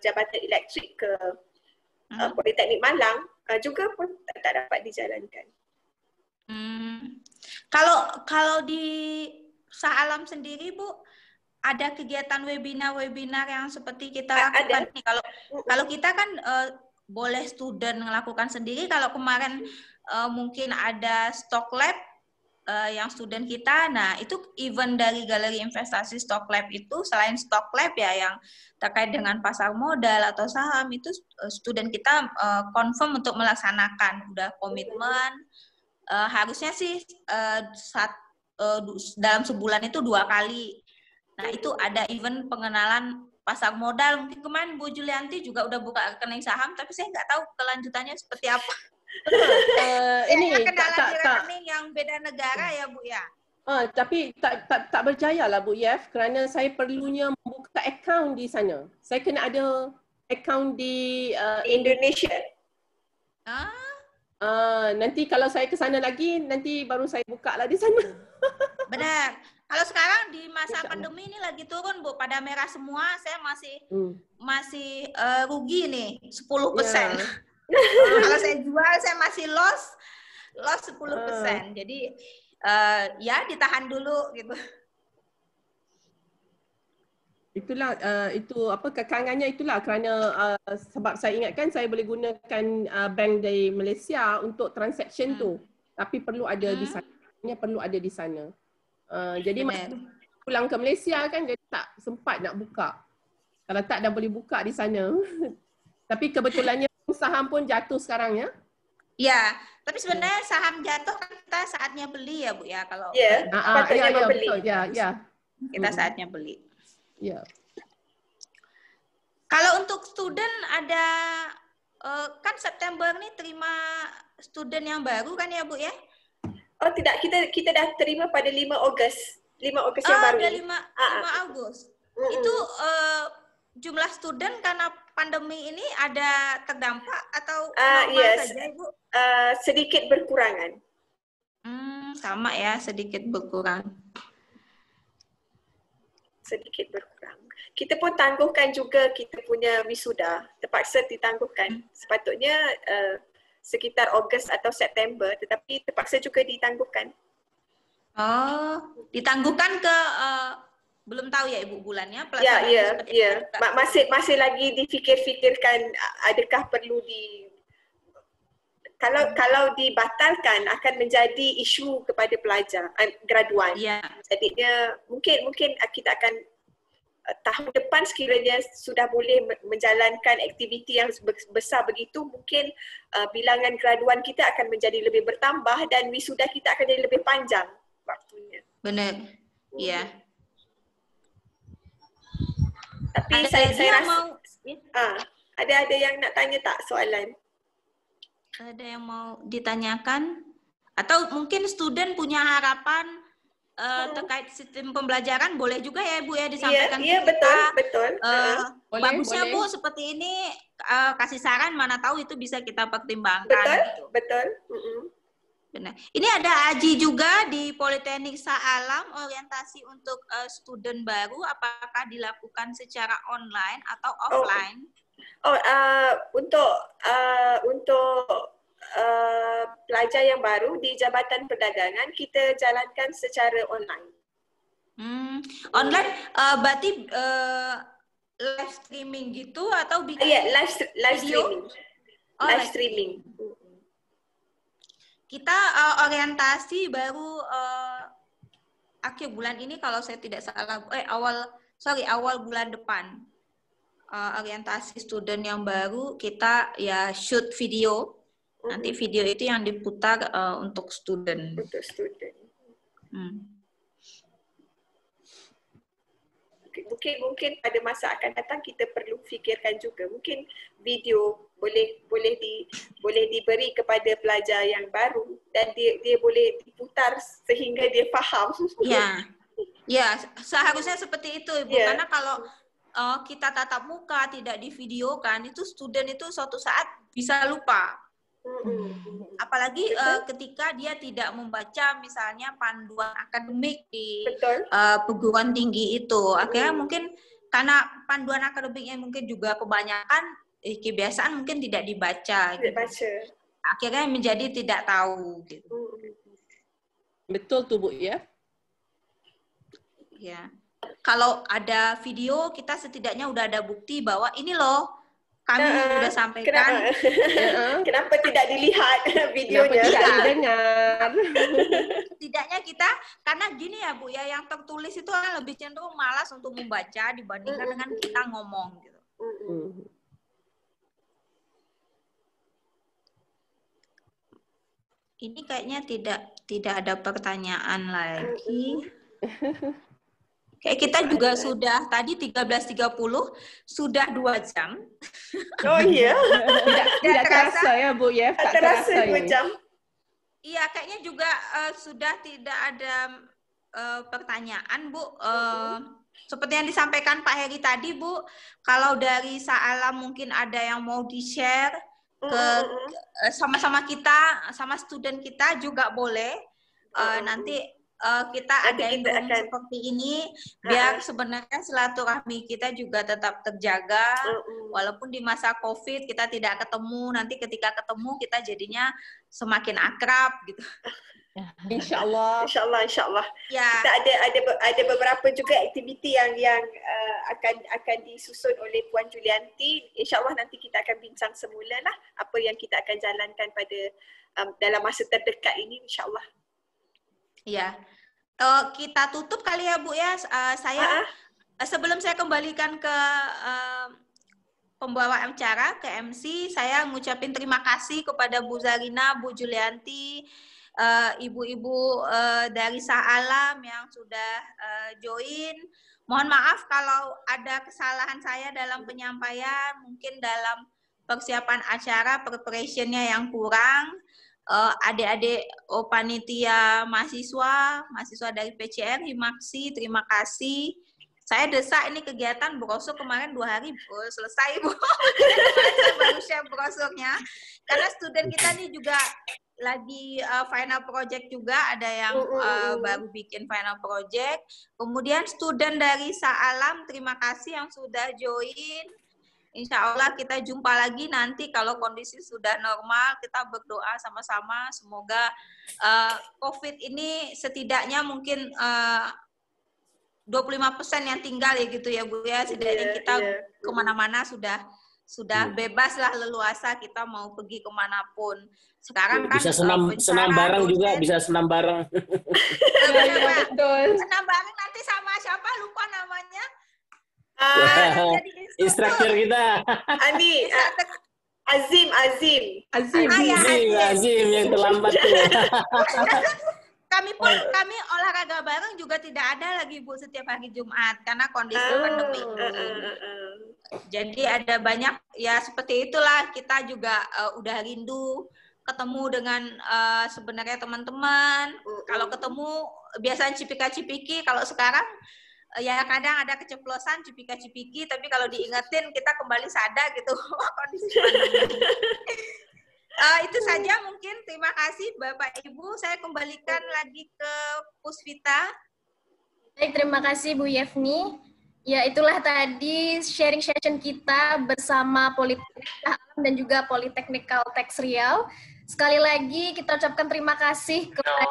jabatan elektrik ke Politeknik Malang, juga pun tak dapat dijalankan. Kalau di Shah Alam sendiri, Bu, ada kegiatan webinar yang seperti kita lakukan nih. Kalau kita kan boleh student melakukan sendiri. Kalau kemarin mungkin ada stock lab yang student kita, nah itu event dari Galeri Investasi Stock Lab itu, selain stock lab ya yang terkait dengan pasar modal atau saham, itu student kita confirm untuk melaksanakan, udah komitmen. Harusnya sih dalam sebulan itu 2 kali. Nah, itu ada event pengenalan pasar modal. Mungkin kemarin Bu Julianti juga udah buka rekening saham, tapi saya nggak tahu kelanjutannya seperti apa. Ini kenalan di rekening yang beda negara ya, Bu ya. Tapi tak berjaya lah Bu Yef, kerana saya perlunya membuka akaun di sana. Saya kena ada akaun di Indonesia. Nanti kalau saya ke sana lagi, nanti baru saya buka lah di sana. Benar. Kalau sekarang di masa pandemi ini lagi turun, Bu, pada merah semua, saya masih rugi nih 10%. Kalau saya jual saya masih loss 10%. Jadi ya ditahan dulu gitu. Itulah itu apa kekangannya itulah, kerana sebab saya ingatkan saya boleh gunakan bank dari Malaysia untuk transaction tu, tapi perlu ada di sana. Perlu ada di sana. Jadi masa pulang ke Malaysia kan, jadi tak sempat nak buka. Kalau tak dah boleh buka di sana. Tapi kebetulannya saham pun jatuh sekarang ya. Ya, tapi sebenarnya saham jatuh kan kita saatnya beli ya Bu ya, kalau beli. Kita saatnya beli. Ya. Kalau untuk student ada kan September nih terima student yang baru kan ya Bu ya? Oh tidak, kita dah terima pada 5 Ogos. 5 Ogos yang baru. Ada 5 Agustus. Itu jumlah student karena pandemi ini ada terdampak atau normal saja Ibu? Sedikit berkurangan. Sama ya, sedikit berkurang. Sedikit berkurang. Kita pun tangguhkan juga kita punya wisuda. Terpaksa ditangguhkan. Sepatutnya sekitar Ogos atau September, tetapi terpaksa juga ditangguhkan. Oh, ditangguhkan ke belum tahu ya Ibu bulannya? Ya. Masih lagi difikir-fikirkan adakah perlu kalau dibatalkan akan menjadi isu kepada pelajar, graduan. Jadinya mungkin kita akan tahun depan sekiranya sudah boleh menjalankan aktiviti yang besar begitu, mungkin bilangan graduan kita akan menjadi lebih bertambah dan wisuda kita akan jadi lebih panjang waktunya. Benar. Iya. Tapi saya rasa ada yang nak tanya tak soalan? Ada yang mau ditanyakan? Atau mungkin student punya harapan terkait sistem pembelajaran, boleh juga ya Bu ya disampaikan ke kita. Betul. Bagusnya boleh. Bu seperti ini kasih saran, mana tahu itu bisa kita pertimbangkan. Betul. Benar. Ini ada Aji juga di Politeknik Shah Alam, orientasi untuk student baru, apakah dilakukan secara online atau offline? Untuk pelajar yang baru di Jabatan Perdagangan kita jalankan secara online. Online berarti live streaming gitu atau bikin live streaming. Live streaming. Kita orientasi baru akhir bulan ini kalau saya tidak salah, awal bulan depan. Orientasi student yang baru kita ya shoot video. Nanti video itu yang diputar untuk student. Untuk student. Mungkin pada masa akan datang kita perlu fikirkan juga. Mungkin video boleh diberi kepada pelajar yang baru dan dia boleh diputar sehingga dia faham. Ya, seharusnya seperti itu, Ibu. Karena kalau kita tatap muka tidak divideokan, itu student itu suatu saat bisa lupa. Apalagi ketika dia tidak membaca misalnya panduan akademik di perguruan tinggi itu. Akhirnya mungkin karena panduan akademiknya mungkin juga kebanyakan kebiasaan mungkin tidak dibaca. Akhirnya menjadi tidak tahu gitu. Betul tuh Bu ya. Ya. Kalau ada video kita setidaknya udah ada bukti bahwa ini loh kami sudah sampaikan. Kenapa tidak dilihat videonya? Kenapa tidak didengar? Setidaknya kita, karena gini ya Bu ya, yang tertulis itu kan lebih cenderung malas untuk membaca dibandingkan dengan kita ngomong gitu. Ini kayaknya tidak ada pertanyaan lagi. Kayak kita juga sudah tadi 13.30 sudah 2 jam. Oh iya. Tidak terasa ya Bu ya. Tak terasa 2 jam. Iya, kayaknya juga sudah tidak ada pertanyaan Bu. Seperti yang disampaikan Pak Heri tadi Bu, kalau dari Sa'alam mungkin ada yang mau di-share ke sama-sama kita, sama student kita juga boleh. Nanti kita adain seperti ini biar sebenarnya silaturahmi kita juga tetap terjaga walaupun di masa COVID kita tidak ketemu, nanti ketika ketemu kita jadinya semakin akrab gitu. Insyaallah. Ya. Kita ada beberapa juga aktiviti yang akan disusun oleh Puan Julianti. Insyaallah nanti kita akan bincang semula lah apa yang kita akan jalankan pada dalam masa terdekat ini insyaallah. Ya, kita tutup kali ya Bu ya. Saya sebelum saya kembalikan ke pembawa acara, ke MC, saya ngucapin terima kasih kepada Bu Zarina, Bu Julianti, ibu-ibu dari Sa'alam yang sudah join. Mohon maaf kalau ada kesalahan saya dalam penyampaian, mungkin dalam persiapan acara, preparationnya yang kurang. Adik-adik panitia mahasiswa dari PCR, Himaksi, terima kasih. Saya desak ini kegiatan brosur kemarin 2 hari selesai Bu. Saya baru share brosurnya. Karena student kita nih juga lagi final project juga, ada yang baru bikin final project. Kemudian student dari Sa'alam, terima kasih yang sudah join. Insya Allah kita jumpa lagi nanti kalau kondisi sudah normal. Kita berdoa sama-sama semoga COVID ini setidaknya mungkin 25% yang tinggal ya gitu ya Bu ya. Setidaknya kita kemana-mana sudah bebas lah, leluasa kita mau pergi kemanapun. Sekarang kan bisa senam bareng juga, bisa senam bareng. Senam bareng nanti sama siapa lupa namanya. Instruktur kita. Andi, Azim yang terlambat tuh. Kami olahraga bareng juga tidak ada lagi Bu setiap hari Jumat karena kondisi pandemi. Jadi ada banyak ya seperti itulah, kita juga udah rindu ketemu dengan sebenarnya teman-teman. Kalau ketemu biasanya cipika-cipiki, kalau sekarang ya kadang ada keceplosan cipika-cipiki, tapi kalau diingetin kita kembali sadar gitu kondisi pandemi. Itu saja mungkin. Terima kasih Bapak Ibu. Saya kembalikan lagi ke Puspita. Baik, terima kasih Bu Yevni. Ya, itulah tadi sharing session kita bersama Politeknik Alam dan juga Politeknik Kalteks Riau. Sekali lagi kita ucapkan terima kasih kepada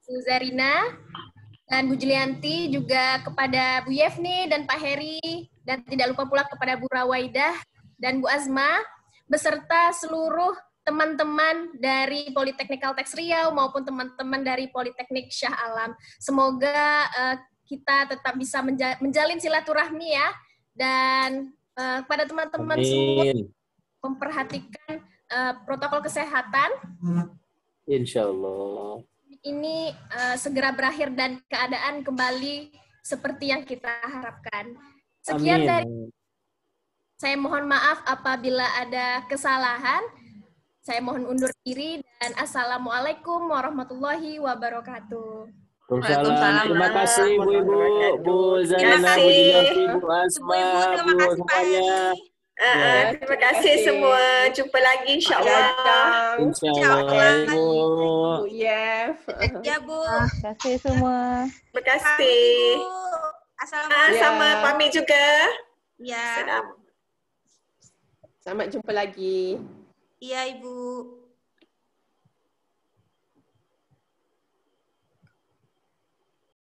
Bu Zarina dan Bu Julianti, juga kepada Bu Yevni dan Pak Heri, dan tidak lupa pula kepada Bu Rawaidah dan Bu Azma, beserta seluruh teman-teman dari Politeknik Kalteks Riau maupun teman-teman dari Politeknik Shah Alam. Semoga kita tetap bisa menjalin silaturahmi ya, dan pada teman-teman semua memperhatikan protokol kesehatan. Insya Allah. Ini segera berakhir dan keadaan kembali seperti yang kita harapkan. Sekian dari saya, mohon maaf apabila ada kesalahan. Saya mohon undur diri dan assalamualaikum warahmatullahi wabarakatuh. Waalaikumsalam. Terima kasih Ibu-ibu, Bu Zainab, Bu Jinafi, Bu Asma, Bu semuanya. Terima kasih semua. Jumpa lagi insya-Allah. Insya-Allah Ibu. Bu Yef. Ya Bu. Terima kasih semua. Terima kasih. Assalamualaikum. Sama pamit juga. Ya. Salam. Selamat jumpa lagi. Iya Ibu.